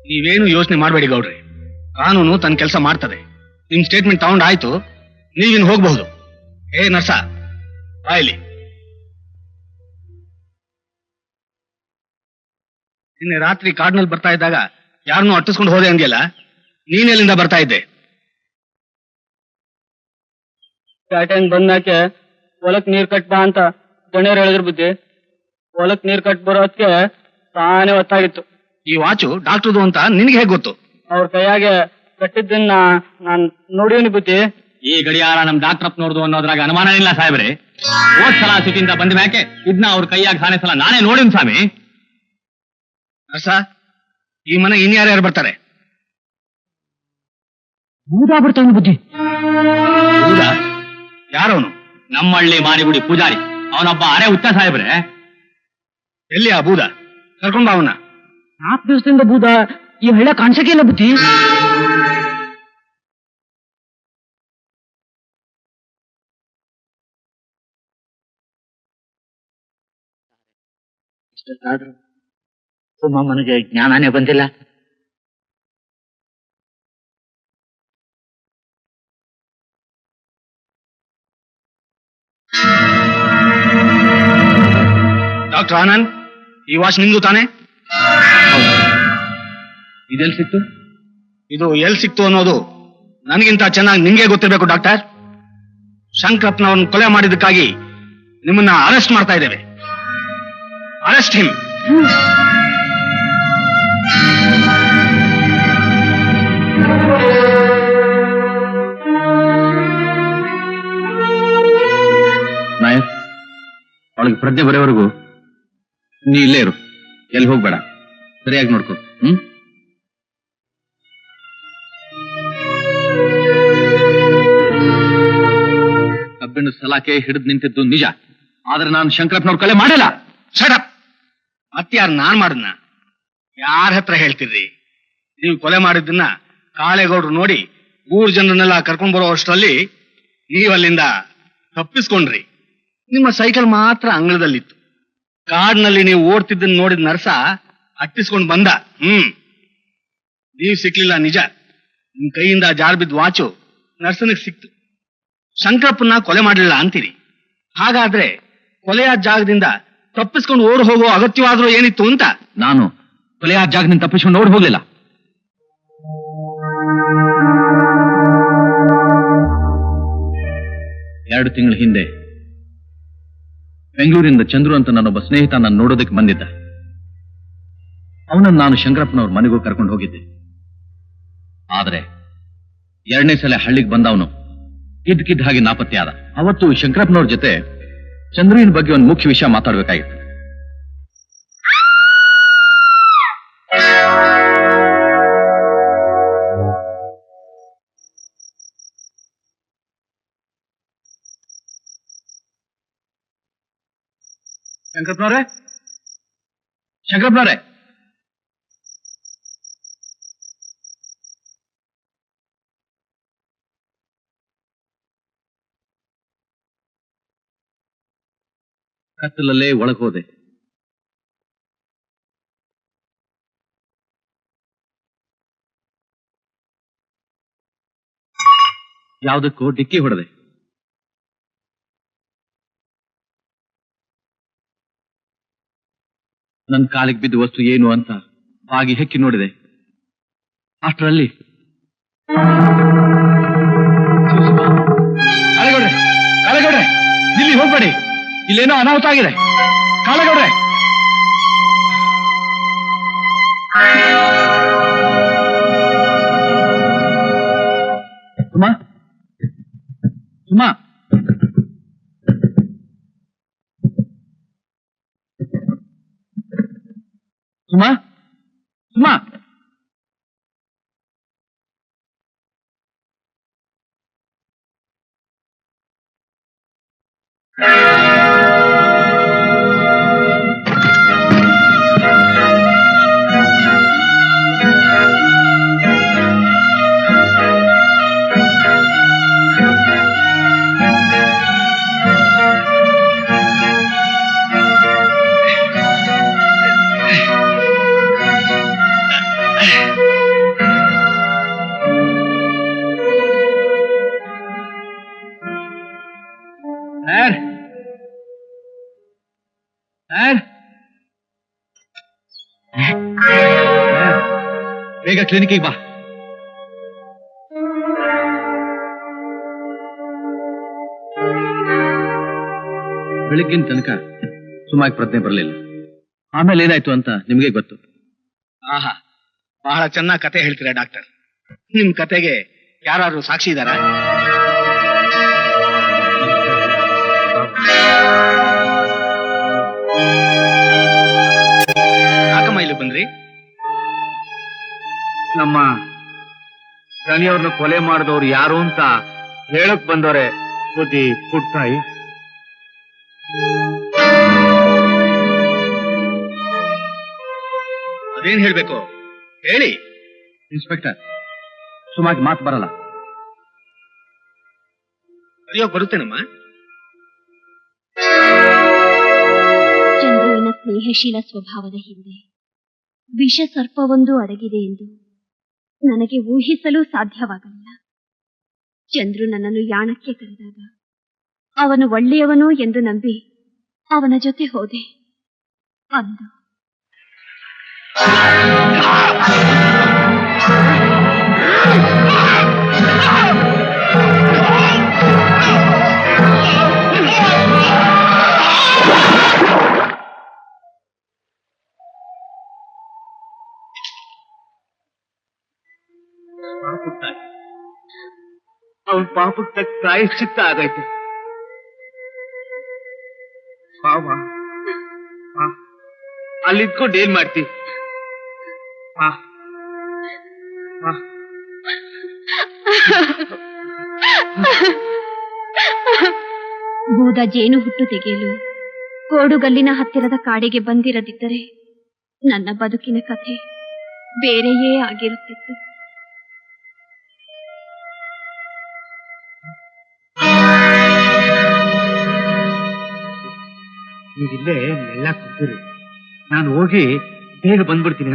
ನೀವೇನು ಯೋಚನೆ ಮಾಡಬೇಡಿ ಗೌಡ್ರೆ, ಕಾನೂನು ತನ್ನ ಕೆಲಸ ಮಾಡ್ತದೆ. ನಿಮ್ ಸ್ಟೇಟ್ಮೆಂಟ್ ತಗೊಂಡ್ ಆಯ್ತು, ನೀವಿನ್ ಹೋಗ್ಬಹುದು. ಏ ನರ್ಸ, ಬಾಯ್ಲಿ. ನಿನ್ನೆ ರಾತ್ರಿ ಕಾಡ್ನಲ್ಲಿ ಬರ್ತಾ ಇದ್ದಾಗ ಯಾರನ್ನೂ ಅಟ್ಟಿಸ್ಕೊಂಡು ಹೋದೆ ಅಂದ್ಯಲ್ಲ, ನೀನೆಲ್ಲಿಂದ ಬರ್ತಾ ಇದ್ದೆ? ಪ್ಯಾಟರ್ನ್ ಬಂದಾಕೆ ಹೊಲಕ್ ನೀರ್ ಕಟ್ ಬಾ ಅಂತ ಗಣ್ಯರು ಹೇಳಿದ್ರು ಬುದ್ಧಿ. ಹೊಲಕ್ ನೀರ್ ಕಟ್ ಬರೋದಕ್ಕೆ ತಾನೇ ಹೊತ್ತಾಗಿತ್ತು. ಈ ವಾಚು ಡಾಕ್ಟರ್ದು ಅಂತ ನಿನ್ಗೆ ಹೇಗೆ ಗೊತ್ತು? ಅವ್ರ ಕೈಯಾಗೆ ಕಟ್ಟಿದ್ದನ್ನ ನಾನ್ ನೋಡೀನಿ ಬುದ್ಧಿ. ಈ ಗಡಿಯಾರ ನಮ್ ಡಾಕ್ಟರ್ ನೋಡ್ದು ಅನ್ನೋದ್ರಾಗ ಅನುಮಾನ ಇಲ್ಲ ಸಾಹೇಬ್ರೆ. ಹೋದ್ಸಲ ಸಿಟಿಯಿಂದ ಬಂದ ಮ್ಯಾಕೆ ಇದನ್ನ ಅವ್ರ ಕೈಯಾಗ ಸಾನೆ ಸಲ ನಾನೇ ನೋಡಿನ್ ಸ್ವಾಮಿ. ನರ್ಸ, ಈ ಮನೆ ಇನ್ಯಾರ್ಯಾರು ಬರ್ತಾರೆ? ಬೂದಾ ಬರ್ತಾವ ಬುದ್ಧಿ. ಹೌದಾ? ಯಾರವನು? ನಮ್ಮಳ್ಳಿ ಮಾರಿಗುಡಿ ಪೂಜಾರಿ, ಅವನೊಬ್ಬ ಅರೆ ಹುಚ್ಚ ಸಾಹೇಬ್ರೆ. ಎಲ್ಲಿ ಆ ಬೂದ? ಕರ್ಕೊಂಡ್ ಬಾ ಅವನ್ನ. 4 ದಿವಸದಿಂದ ಬೂದ ಈ ಹಳ್ಳ ಕಾಣಿಸಕ್ಕೆ ಇಲ್ಲ ಬುದ್ಧಿ. ಇಷ್ಟೊತ್ತಾದ್ರೂ ಸುಮ್ಮಮ್ಮನಿಗೆ ಜ್ಞಾನನೇ ಬಂದಿಲ್ಲ. ಡಾಕ್ಟರ್ ಆನಂದ್, ಈ ವಾಚ್ ನಿಮ್ದು ತಾನೆ? ಇದೆಲ್ಲಿ ಸಿಕ್ತು? ಇದು ಎಲ್ಲಿ ಸಿಕ್ತು ಅನ್ನೋದು ನನಗಿಂತ ಚೆನ್ನಾಗಿ ನಿಮ್ಗೆ ಗೊತ್ತಿರಬೇಕು ಡಾಕ್ಟರ್. ಶಂಕರಪ್ಪನವರನ್ನು ಕೊಲೆ ಮಾಡಿದ್ದಕ್ಕಾಗಿ ನಿಮ್ಮನ್ನ ಅರೆಸ್ಟ್ ಮಾಡ್ತಾ ಇದ್ದೇವೆ. Arrest him. ನಾಯಕ್, ಅವಳಿಗೆ ಪ್ರಜ್ಞೆ ಬರೋವರೆಗೂ ನೀ ಇಲ್ಲೇ ಇರು, ಎಲ್ಲಿ ಹೋಗ್ಬೇಡ, ಸರಿಯಾಗಿ ನೋಡ್ಕೊ. ಕಬ್ಬಿಣ ಸಲಾಕೆ ಹಿಡಿದು ನಿಂತಿದ್ದು ನಿಜ, ಆದ್ರೆ ನಾನು ಶಂಕರಪ್ಪನವ್ರ ಕೊಲೆ ಮಾಡಿಲ್ಲ. ಶಟಪ್. ಮತ್ಯಾರು ನಾನ್ ಮಾಡದ್ನ? ಯಾರ ಹತ್ರ ಹೇಳ್ತಿದ್ರಿ? ನೀವು ಕೊಲೆ ಮಾಡಿದ್ದನ್ನ ಕಾಳೇಗೌಡರು ನೋಡಿ ಊರ್ ಜನರನ್ನೆಲ್ಲ ಕರ್ಕೊಂಡ್ ಬರೋ ಅಷ್ಟರಲ್ಲಿ ನೀವು ಅಲ್ಲಿಂದ ತಪ್ಪಿಸ್ಕೊಂಡ್ರಿ. ನಿಮ್ಮ ಸೈಕಲ್ ಮಾತ್ರ ಅಂಗಳದಲ್ಲಿತ್ತು. ಕಾಡಿನಲ್ಲಿ ನೀವು ಓಡ್ತಿದ್ದನ್ನ ನೋಡಿದ ನರ್ಸ ಅಟ್ಟಿಸ್ಕೊಂಡ್ ಬಂದ. ನೀವು ಸಿಕ್ಲಿಲ್ಲ ನಿಜ. ನಿಮ್ ಕೈಯಿಂದ ಜಾರ್ ಬಿದ್ದ ವಾಚು ನರ್ಸನಿಗೆ ಸಿಕ್ತು. ಶಂಕರಪ್ಪನ ಕೊಲೆ ಮಾಡಲಿಲ್ಲ ಅಂತೀರಿ. ಹಾಗಾದ್ರೆ ಕೊಲೆಯ ಜಾಗದಿಂದ ತಪ್ಪಿಸ್ಕೊಂಡು ಓಡ್ ಹೋಗೋ ಅಗತ್ಯವಾದ್ರೂ ಏನಿತ್ತು ಅಂತ? ನಾನು ಕೊಲೆಯ ಜಾಗದಿಂದ ತಪ್ಪಿಸ್ಕೊಂಡು ಓಡ್ ಹೋಗ್ಲಿಲ್ಲ. ಎರಡು ತಿಂಗಳ ಹಿಂದೆ ಬೆಂಗಳೂರಿಂದ ಚಂದ್ರು ಅಂತ ನನ್ನೊಬ್ಬ ಸ್ನೇಹಿತ ನಾನು ನೋಡೋದಕ್ಕೆ ಬಂದಿದ್ದ. ಅವನನ್ನು ನಾನು ಶಂಕರಪ್ಪನವ್ರ ಮನೆಗೂ ಕರ್ಕೊಂಡು ಹೋಗಿದ್ದೆ. ಆದ್ರೆ 2ನೇ ಸಲ ಹಳ್ಳಿಗೆ ಬಂದವನು ಇದ್ಕಿದ್ದ ಹಾಗೆ ನಾಪತ್ತೆ ಆದ. ಅವತ್ತು ಶಂಕರಪ್ಪನವ್ರ ಜೊತೆ ಚಂದ್ರುವಿನ ಬಗ್ಗೆ ಒಂದು ಮುಖ್ಯ ವಿಷಯ ಮಾತಾಡ್ಬೇಕಾಗಿತ್ತು. ಶಂಕರಪ್ಪನವ್ರೆ, ಶಂಕರಪ್ಪನವ್ರೆ, ಕತ್ತಲಲ್ಲೇ ಒಳಗೆ ಹೋದೆ. ಯಾವುದಕ್ಕೂ ಡಿಕ್ಕಿ ಹೊಡೆದೆ. ನನ್ನ ಕಾಲಿಗೆ ಬಿದ್ದ ವಸ್ತು ಏನು ಅಂತ ಬಾಗಿ ಹೆಕ್ಕಿ ನೋಡಿದೆ. ಅಷ್ಟರಲ್ಲಿ ಕಾಳೆಗೌಡ್ರೆ, ಕಾಳೆಗೌಡ್ರೆ, ಇಲ್ಲಿ ಹೋಗ್ಬೇಡಿ, ಇಲ್ಲೇನೋ ಅನಾಹುತ ಆಗಿದೆ. ಕಾಳೆಗೌಡ್ರೆ, ಸುಮಾ, ಸುಮಾ, ಸುಮಾ, ಸುಮಾ, ಸರ್, ಸರ್, ಬೇಗ ಕ್ಲಿನಿಕ್ಗೆ ಬಾ. ಬೆಳಗ್ಗಿನ ತನಕ ಸುಮಾರು ಪ್ರಜ್ಞೆ ಬರಲಿಲ್ಲ. ಆಮೇಲೆ ಏನಾಯ್ತು ಅಂತ ನಿಮಗೆ ಗೊತ್ತು. ಆಹಾ, ಬಹಳ ಚೆನ್ನಾಗಿ ಕತೆ ಹೇಳ್ತೀರಾ ಡಾಕ್ಟರ್. ನಿಮ್ ಕತೆಗೆ ಯಾರು ಸಾಕ್ಷಿ ಇದಾರ? ಯಾಕಮ್ಮ ಇಲ್ಲಿ ಬಂದ್ರಿ? ನಮ್ಮ ದನಿಯವ್ರನ್ನ ಕೊಲೆ ಮಾಡಿದವ್ರು ಯಾರು ಅಂತ ಹೇಳಕ್ ಬಂದವ್ರೆ ಬುದ್ಧಿ ಪುಟ್ಟಾಯಿ. ಅದೇನ್ ಹೇಳ್ಬೇಕು ಹೇಳಿ. ಇನ್ಸ್ಪೆಕ್ಟರ್, ಸುಮಾರು ಮಾತು ಬರಲ್ಲ. ಅಯ್ಯೋ, ಬರುತ್ತೇನಮ್ಮ. ಚಂದ್ರುವಿನ ಸ್ನೇಹಶೀಲ ಸ್ವಭಾವದ ಹಿಂದೆ ವಿಷ ಸರ್ಪವೊಂದು ಅಡಗಿದೆ ಎಂದು ನನಗೆ ಊಹಿಸಲು ಸಾಧ್ಯವಾಗಲಿಲ್ಲ. ಚಂದ್ರು ನನ್ನನ್ನು ಯಾಣಕ್ಕೆ ಕರೆದಾಗ ಅವನು ಒಳ್ಳೆಯವನು ಎಂದು ನಂಬಿ ಅವನ ಜೊತೆ ಹೋದೆ. ಅಂದು ಅವನ್ ಪಾಪಕ್ಕೆ ಪ್ರಾಯಶ್ಚಿತ್ತ ಆಗೈತೆ. ಪಾಪ ಅಲ್ಲಿದ್ಕೊಂಡು ಏನ್ ಮಾಡ್ತಿ? ಬೂದ ಜೇನು ಹುಟ್ಟು ತೆಗೆಯಲು ಕೋಡುಗಲ್ಲಿನ ಹತ್ತಿರದ ಕಾಡಿಗೆ ಬಂದಿರದಿದ್ದರೆ ನನ್ನ ಬದುಕಿನ ಕಥೆ ಬೇರೆಯೇ ಆಗಿರುತ್ತಿತ್ತು. ನೀವಿಲ್ಲೇ ನೆಲ್ಲ ಕೂತಿರಿ, ನಾನು ಹೋಗಿ ಬೇಗ ಬಂದ್ಬಿಡ್ತೀನಿ.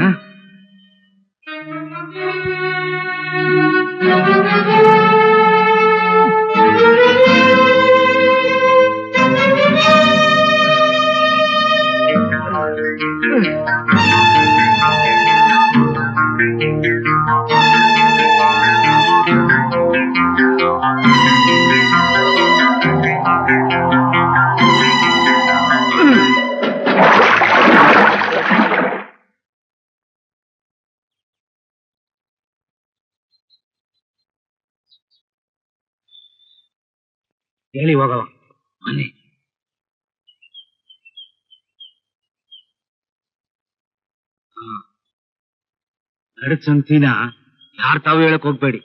ಹೇಳಿ ಹೋಗವ ಮನೆ. ನಡಸಂತಿನ ಯಾರು ತಾವು ಹೇಳಕ್ ಹೋಗ್ಬೇಡಿ.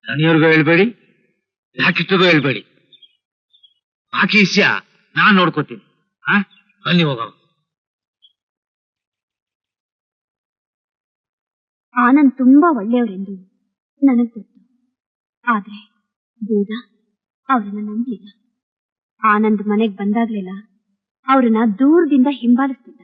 ದನಿಯವ್ರಿಗೂ ಹೇಳ್ಬೇಡಿ, ಯಾಕಿಷ್ಟಗೂ ಹೇಳ್ಬೇಡಿ. ಬಾಕಿ ವಿಷಯ ನಾನ್ ನೋಡ್ಕೋತೀನಿ. ಬನ್ನಿ ಹೋಗವ. ಆನಂದ್ ತುಂಬಾ ಒಳ್ಳೆಯವರೆಂದು ನನಗ್ ಗೊತ್ತು. ಆದ್ರೆ ಬೂದ ಅವ್ರನ್ನ ನಂಬಲಿಲ್ಲ. ಆನಂದ್ ಮನೆಗ್ ಬಂದಾಗ್ಲೆಲ್ಲ ಅವ್ರನ್ನ ದೂರದಿಂದ ಹಿಂಬಾಲಿಸ್ತಿದ್ದ.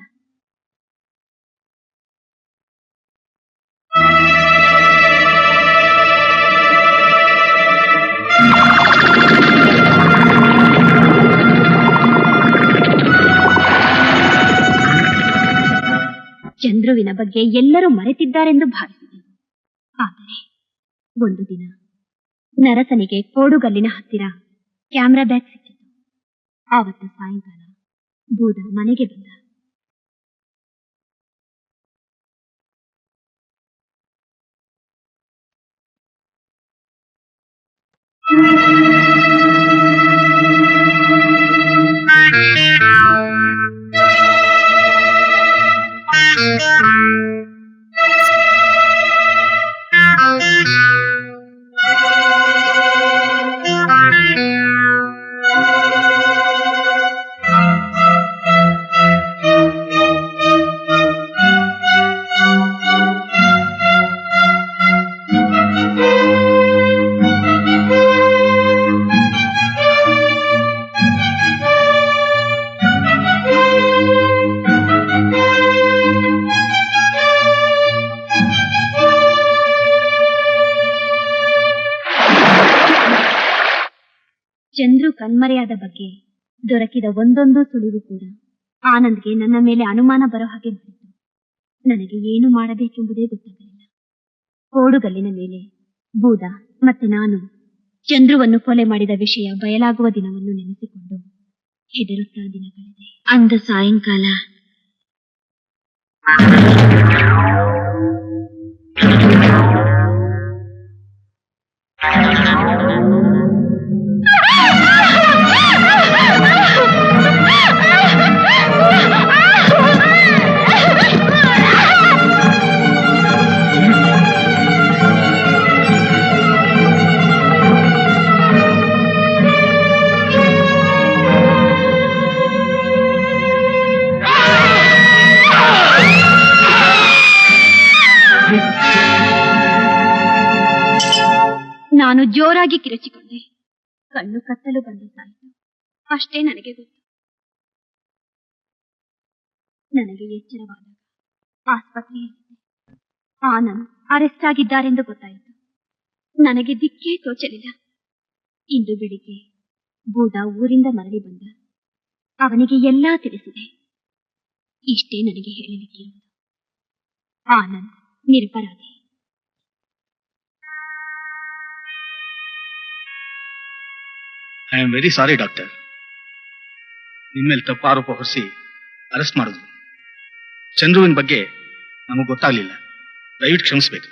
ಚಂದ್ರುವಿನ ಬಗ್ಗೆ ಎಲ್ಲರೂ ಮರೆತಿದ್ದಾರೆಂದು ಭಾವಿಸಿದೆವು. ಆದರೆ ಒಂದು ದಿನ ನರಸನಿಗೆ ಕೋಡುಗಲ್ಲಿನ ಹತ್ತಿರ ಕ್ಯಾಮ್ರಾ ಬ್ಯಾಗ್ ಸಿಕ್ಕಿತು. ಆವತ್ತು ಸಾಯಂಕಾಲ ಬೂದ ಮನೆಗೆ ಬಂದ. ಚಂದ್ರು ಕಣ್ಮರೆಯಾದ ಬಗ್ಗೆ ದೊರಕಿದ ಒಂದೊಂದು ಸುಳಿವು ಕೂಡ ಆನಂದ್ಗೆ ನನ್ನ ಮೇಲೆ ಅನುಮಾನ ಬರೋ ಹಾಗೆ ಮಾಡಿತು. ನನಗೆ ಏನು ಮಾಡಬೇಕೆಂಬುದೇ ಗೊತ್ತಾಗಲಿಲ್ಲ. ಕೋಡುಗಲ್ಲಿನ ಮೇಲೆ ಬೂದ ಮತ್ತೆ ನಾನು ಚಂದ್ರುವನ್ನು ಕೊಲೆ ಮಾಡಿದ ವಿಷಯ ಬಯಲಾಗುವ ದಿನವನ್ನು ನೆನೆಸಿಕೊಂಡು ಹೆದರುತ್ತಾ ದಿನ ಕಳೆದೆ. ಅಂದ ಸಾಯಂಕಾಲ ನಾನು ಜೋರಾಗಿ ಕಿರಚಿಕೊಂಡೆ. ಕಣ್ಣು ಕತ್ತಲು ಬಂದು ಸಾಯಿತು. ಅಷ್ಟೇ ನನಗೆ ಗೊತ್ತು. ನನಗೆ ಎಚ್ಚರವಾದಾಗ ಆಸ್ಪತ್ರೆಯಲ್ಲಿದ್ದೆ. ಆನಂದ್ ಅರೆಸ್ಟ್ ಆಗಿದ್ದಾರೆಂದು ಗೊತ್ತಾಯಿತು. ನನಗೆ ದಿಕ್ಕೇ ತೋಚಲಿಲ್ಲ. ಇಂದು ಬೆಳಿಗ್ಗೆ ಬೂದ ಊರಿಂದ ಮರಳಿ ಬಂದ. ಅವನಿಗೆ ಎಲ್ಲಾ ತಿಳಿಸಿದೆ. ಇಷ್ಟೇ ನನಗೆ ಹೇಳಲಿಕ್ಕಿರುವುದು. ಆನಂದ್ ನಿರಪರಾಧಿ. I am very sorry doctor. ನಿಮ್ಮೇಲೆ ತಪ್ಪು ಆರೋಪ ಹೊರಿಸಿ ಅರೆಸ್ಟ್ ಮಾಡಿದ್ರು. ಚಂದ್ರುವಿನ ಬಗ್ಗೆ ನಮಗೆ ಗೊತ್ತಾಗ್ಲಿಲ್ಲ. ದಯವಿಟ್ಟು ಕ್ಷಮಿಸಬೇಕು.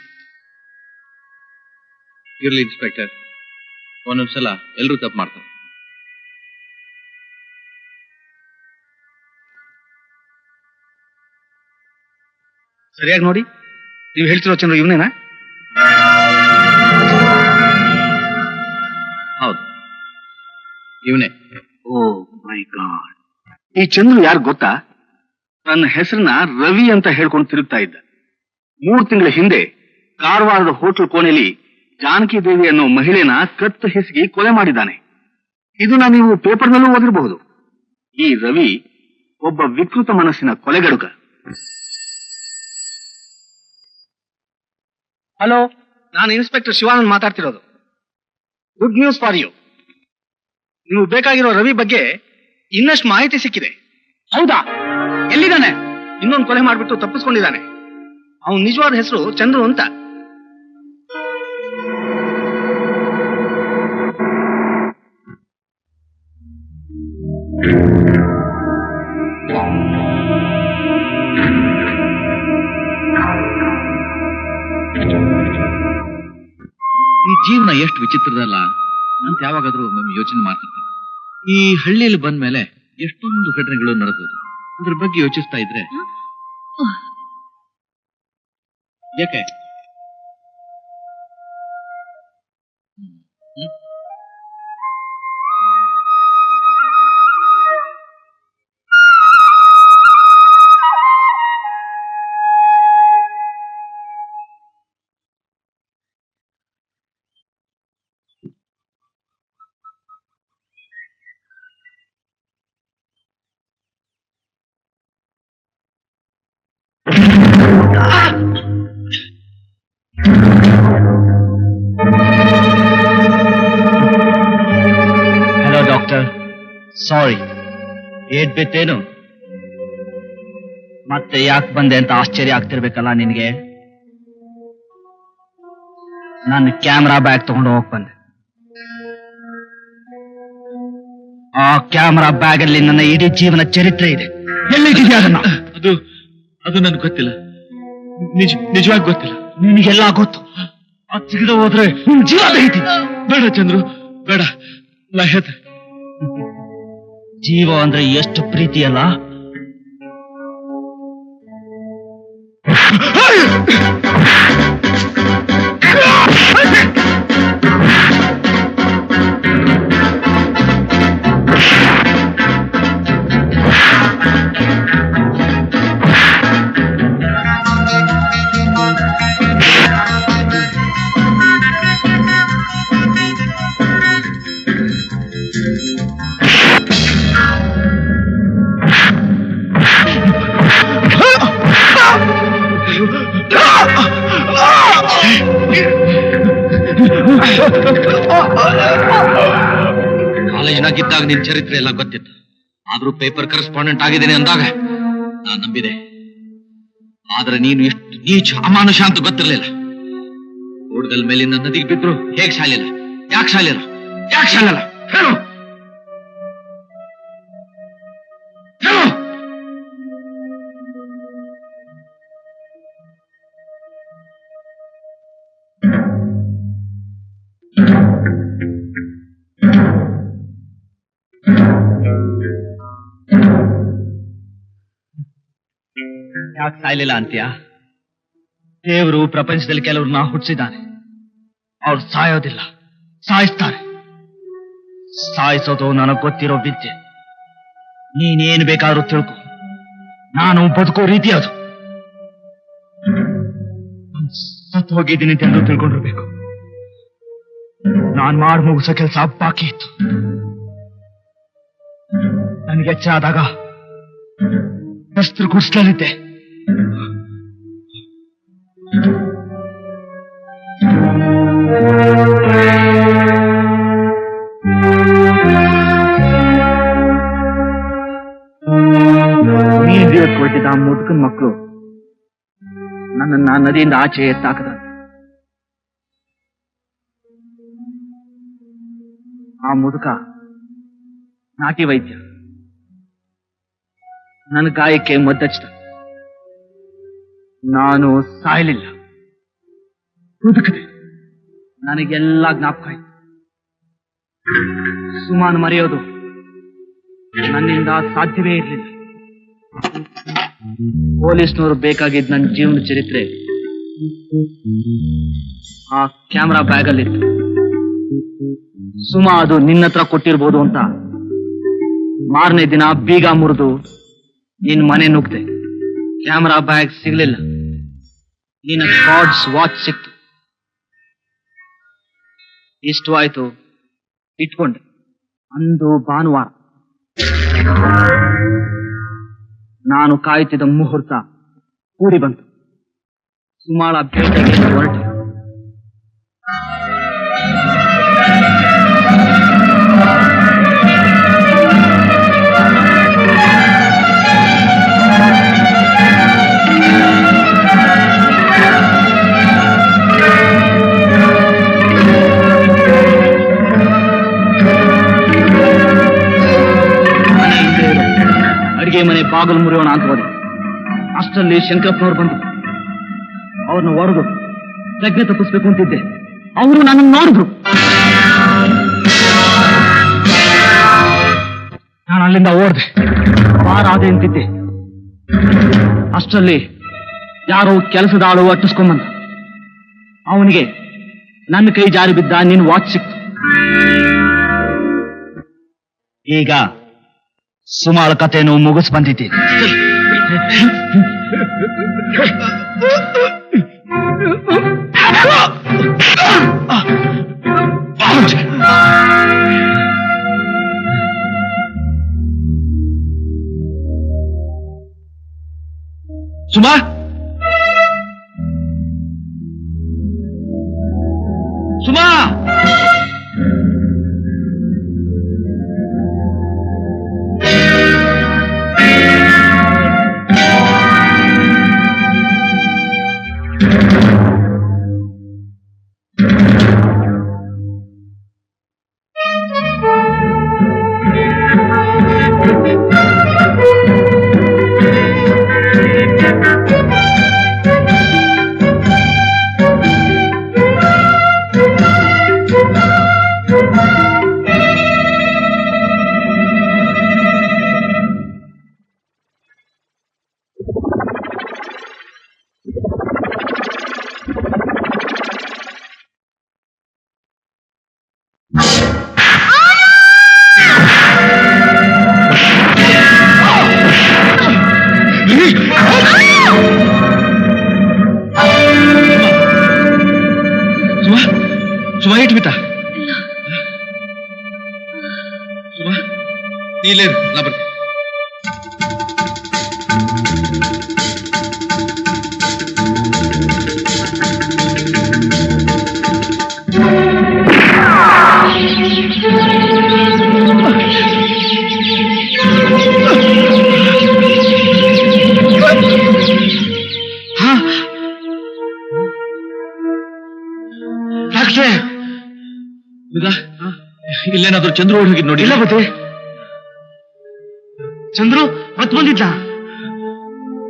ಇರ್ಲಿ ಇನ್ಸ್ಪೆಕ್ಟರ್, ಒಂದೊಂದ್ಸಲ ಎಲ್ಲರೂ ತಪ್ಪು ಮಾಡ್ತಾರೆ. ಸರಿಯಾಗಿ ನೋಡಿ, ನೀವು ಹೇಳ್ತಿರೋ ಚಂದ್ರು ಇವನೇನಾ? ಹೌದು, ಇವನೇ. ಓ ಮೈ ಗಾಡ್. ಈ ಚಂದ್ರು ಯಾರು ಗೊತ್ತಾ? ತನ್ನ ಹೆಸರನ್ನ ರವಿ ಅಂತ ಹೇಳ್ಕೊಂಡು ತಿರುಗ್ತಾ ಇದ್ದ. 3 ತಿಂಗಳ ಹಿಂದೆ ಕಾರವಾರದ ಹೋಟೆಲ್ ಕೋಣೆಯಲ್ಲಿ ಜಾನಕಿ ದೇವಿ ಅನ್ನೋ ಮಹಿಳೆನ ಕತ್ತು ಹಿಸುಕಿ ಕೊಲೆ ಮಾಡಿದ್ದಾನೆ. ಇದನ್ನ ನೀವು ಪೇಪರ್ನಲ್ಲೂ ಓದಿರಬಹುದು. ಈ ರವಿ ಒಬ್ಬ ವಿಕೃತ ಮನಸ್ಸಿನ ಕೊಲೆಗಡುಗ. ಹಲೋ, ನಾನು ಇನ್ಸ್ಪೆಕ್ಟರ್ ಶಿವಾನಂದ್ ಮಾತಾಡ್ತಿರೋದು. Good news for you. ನೀವು ಬೇಕಾಗಿರೋ ರವಿ ಬಗ್ಗೆ ಇನ್ನಷ್ಟು ಮಾಹಿತಿ ಸಿಕ್ಕಿದೆ. ಹೌದಾ? ಎಲ್ಲಿದ್ದಾನೆ? ಇನ್ನೊಂದು ಕೊಲೆ ಮಾಡಿಬಿಟ್ಟು ತಪ್ಪಿಸ್ಕೊಂಡಿದ್ದಾನೆ. ಅವನ ನಿಜವಾದ ಹೆಸರು ಚಂದ್ರು ಅಂತ. ಈ ಜೀವನ ಎಷ್ಟು ವಿಚಿತ್ರದಲ್ಲ ಅಂತ ಯಾವಾಗಾದ್ರೂ ಒಮ್ಮೆ ಯೋಚನೆ ಮಾಡ್ತಿರ್ತೇನೆ. ಈ ಹಳ್ಳಿಯಲ್ಲಿ ಬಂದ ಮೇಲೆ ಎಷ್ಟೊಂದು ಘಟನೆಗಳು ನಡೆದೋದು. ಅದ್ರ ಬಗ್ಗೆ ಯೋಚಿಸ್ತಾ ಇದ್ರೆ ಯಾಕೆ ಹಲೋ ಡಾಕ್ಟರ್, ಸಾರಿ, ಏಟ್ ಬಿತ್ತೇನು? ಮತ್ತೆ ಯಾಕೆ ಬಂದೆ ಅಂತ ಆಶ್ಚರ್ಯ ಆಗ್ತಿರ್ಬೇಕಲ್ಲ ನಿನ್ಗೆ. ನನ್ನ ಕ್ಯಾಮ್ರಾ ಬ್ಯಾಗ್ ತಗೊಂಡು ಹೋಗ್ ಬಂದೆ. ಆ ಕ್ಯಾಮ್ರಾ ಬ್ಯಾಗ್ ಅಲ್ಲಿ ನನ್ನ ಇಡೀ ಜೀವನ ಚರಿತ್ರೆ ಇದೆ. ಎಲ್ಲಿಟ್ಟಿದ್ಯಾ ಅದನ್ನ? ಅದು ನನ್ಗೆ ಗೊತ್ತಿಲ್ಲ, ನಿಜವಾಗಿ ಗೊತ್ತಿಲ್ಲ. ನಿನಗೆಲ್ಲ ಗೊತ್ತು. ಅದು ಸಿಗದೆ ಹೋದ್ರೆ ನಿನ್ ಜೀವ ತೆಗಿತೀನಿ. ಬೇಡ ಚಂದ್ರು, ಬೇಡ. ನಾ ಹೇಳ್ತೆ, ಜೀವ ಅಂದ್ರೆ ಎಷ್ಟು ಪ್ರೀತಿ ಅಲ್ಲ. ಕಾಲೇಜಿನಾಗಿದ್ದಾಗ ನಿನ್ ಚರಿತ್ರೆ ಎಲ್ಲ ಗೊತ್ತಿತ್ತು. ಆದ್ರೂ ಪೇಪರ್ ಕರೆಸ್ಪಾಂಡೆಂಟ್ ಆಗಿದ್ದೇನೆ ಅಂದಾಗ ನಾನ್ ನಂಬಿದೆ. ಆದ್ರೆ ನೀನು ಎಷ್ಟು ನೀಚ ಅಮಾನುಷ ಅಂತ ಗೊತ್ತಿರ್ಲಿಲ್ಲ. ಕೂಡಗಲ್ ಮೇಲಿಂದ ನದಿಗೆ ಬಿದ್ರು ಹೇಗ್ ಸಾಲಿಲ್ಲ? ಯಾಕೆ ಸಾಲಿಲ್ಲ? ಯಾಕೆ ಸಾಲಲ್ಲ? ಹೇಳು. ಯಾಕೆ ಸಾಯ್ಲಿಲ್ಲ ಅಂತೀಯ? ದೇವರು ಪ್ರಪಂಚದಲ್ಲಿ ಕೆಲವ್ರನ್ನ ಹುಟ್ಟಿಸಿದ್ದಾನೆ. ಅವ್ರು ಸಾಯೋದಿಲ್ಲ, ಸಾಯಿಸ್ತಾರೆ. ಸಾಯಿಸೋದು ನನಗ್ ಗೊತ್ತಿರೋ ವಿದ್ಯೆ. ನೀನೇನ್ ಬೇಕಾದ್ರೂ ತಿಳ್ಕೊ, ನಾನು ಬದುಕೋ ರೀತಿ ಅದು. ಸತ್ತು ಹೋಗಿದ್ದೀನಿ ಅಂತ ತಿಳ್ಕೊಂಡಿರ್ಬೇಕು. ನಾನ್ ಮಾಡಿ ಮುಗಿಸೋ ಕೆಲಸ ಬಾಕಿ ಇತ್ತು. ನನಗೆ ಎಚ್ಚರ ಆದಾಗ ದಸ್ತರು ಗುಡಿಸ್ಲಿದ್ದೆ. ನೀರು ಕೊಟ್ಟಿದ್ದ ಆ ಮುದುಕನ ಮಕ್ಕಳು ನನ್ನನ್ನ ನದಿಯಿಂದ ಆಚೆ ಎತ್ತಾಕದ. ಆ ಮುದುಕ ನಾಟಿ ವೈದ್ಯ. ನನ್ನ ಗಾಯಕ್ಕೆ ಮದ್ದಚ್ಚಿದ. ನಾನು ಸಾಯಲಿಲ್ಲ, ಬದುಕಿದೆ. ನನಗೆಲ್ಲ ಜ್ಞಾಪಕ ಆಯ್ತು. ಸುಮಾನು ಮರೆಯೋದು ನನ್ನಿಂದ ಸಾಧ್ಯವೇ ಇರಲಿಲ್ಲ. ಪೊಲೀಸ್ನವರು ಬೇಕಾಗಿದ್ದ ನನ್ನ ಜೀವನ ಚರಿತ್ರೆ ಆ ಕ್ಯಾಮ್ರಾ ಬ್ಯಾಗ್ ಅಲ್ಲಿತ್ತು. ಸುಮಾ ಅದು ನಿನ್ನತ್ರ ಕೊಟ್ಟಿರ್ಬೋದು ಅಂತ ಮಾರನೇ ದಿನ ಬೀಗ ಮುರಿದು ನಿನ್ ಮನೆ ನುಗ್ದೆ. ಕ್ಯಾಮ್ರಾ ಬ್ಯಾಗ್ ಸಿಗ್ಲಿಲ್ಲ, ನಿನ್ನ ಗಾಡ್ಸ್ ವಾಚ್ ಸಿಕ್ತು. ಇಷ್ಟು ಆಯ್ತು, ಇಟ್ಕೊಂಡೆ. ಅಂದು ಭಾನುವಾರ. ನಾನು ಕಾಯುತ್ತಿದ್ದ ಮುಹೂರ್ತ ಕೂಡಿ ಬಂತು. ಸುಮಾಳ ಬೇಟೆಗೆ ಹೊರಟು. ಅಡಿಗೆ ಮನೆ ಬಾಗಿಲು ಮುರಿಯೋಣ ಅಂತ ಹೋದೆ. ಅಷ್ಟರಲ್ಲಿ ಶಂಕರಪ್ಪನವ್ರು ಬಂದು ಅವ್ರನ್ನ ಹೊಡೆದು ಪ್ರಜ್ಞೆ ತಪ್ಪಿಸ್ಬೇಕು ಅಂತಿದ್ದೆ. ಅವರು ನನ್ನನ್ನು ನೋಡಿದ್ರು. ನಾನು ಅಲ್ಲಿಂದ ಓಡ್ದೆ. ಬಾರಾದೆ ಅಂತಿದ್ದೆ. ಅಷ್ಟರಲ್ಲಿ ಯಾರೋ ಕೆಲಸದ ಆಳು ಅಟ್ಟಿಸ್ಕೊಂಬಂದ. ಅವನಿಗೆ ನನ್ನ ಕೈ ಜಾರಿ ಬಿದ್ದ ನಿನ್ನ ವಾಚ್ ಸಿಕ್ತು. ಈಗ ಸುಮಾರು ಕಥೆಯನ್ನು ಮುಗಿಸ್ ಬಂದಿದ್ದೀನಿ. ಸುಮಾ, ಸುಮಾ, ಇಟ್ಬಿಟ್ಟ ಸುಮಾ ನೀ ಇಲ್ಲೇ ಇರು, ನಾ ಬರ್ತೀನಿ. ಡಾಕ್ಟ್ರೇ, ಇಲ್ಲೇನಾದ್ರೂ ಚಂದ್ರು ಓಡಿ ಹೋಗಿದ್ ನೋಡಿ. ಇಲ್ಲ ಬುದ್ಧಿ. ಚಂದ್ರು ಮತ್ ಬಂದಿದ್ದ.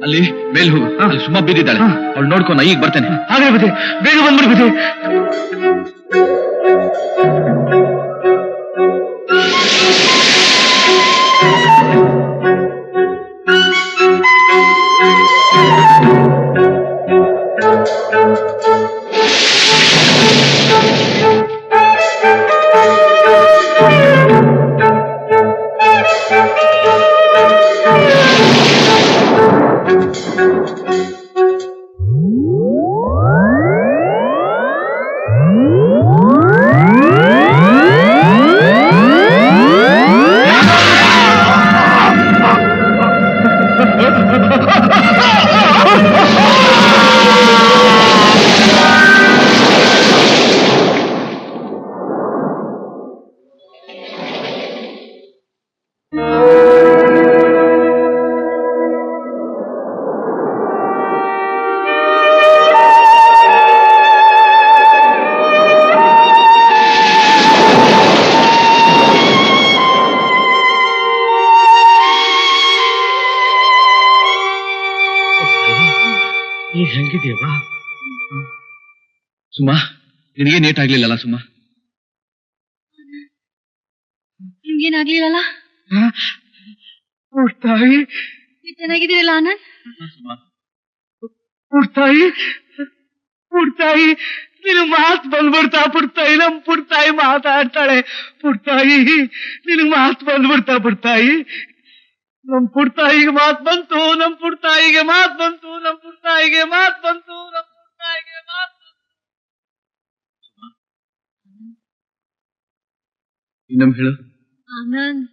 ಅಲ್ಲಿ ಮೇಲ್ ಹೋಗು, ಅಲ್ಲಿ ಸುಮ್ಮ ಬಿದ್ದಿದ್ದಾಳೆ, ಅವಳು ನೋಡ್ಕೊಂಡು ಈಗ ಬರ್ತೇನೆ. ಹಾಗೆ ಬುದ್ಧಿ, ಬೇಗ ಬಂದ್ಬಿಡಿ ಬುದ್ಧಿ. ನೀ ಹೆಂಗಿದೀಯವಾ? ಸುಮಾ ನಿನಗೆ ನೇಟ್ ಆಗ್ಲಿಲ್ಲಲ್ಲ ಸುಮಾ? ನಿಮ್ಗೇನಾಗ್ಲಿಲ್ಲಲ್ಲ? ಪುಟ್ಟಾಯಿ, ಚೆನ್ನಾಗಿದ್ದೀರಲ್ಲ ಆನಂದ್? ಪುಟ್ಟಾಯಿ, ಪುಟ್ಟಾಯಿ, ನೀನು ಮಾತು ಬಂದ್ಬಿಡ್ತಾ ಪುಟ್ಟಾಯಿ. ನಮ್ ಪುಟ್ಟಾಯಿ ಮಾತಾಡ್ತಾಳೆ. ಪುಟ್ಟಾಯಿ, ನಿನ್ ಮಾತು ಬಂದ್ಬಿಡ್ತಾ ಪುಟ್ಟಾಯಿ. ನಮ್ ಪುಟ್ಟಾಯಿಗೆ ಮಾತು ಬಂತು, ನಮ್ ಪುಟ್ಟಾಯಿಗೆ ಮಾತು ಬಂತು, ನಮ್ ಪುಟ್ಟಾಯಿಗೆ ಮಾತು ಬಂತು, ನಮ್ ಪುಟ್ಟಾಯಿಗೆ ಮಾತು ಬಂತು. ಇನ್ನೊಮ್ಮೆ ಹೇಳು. ಆನಂದ್,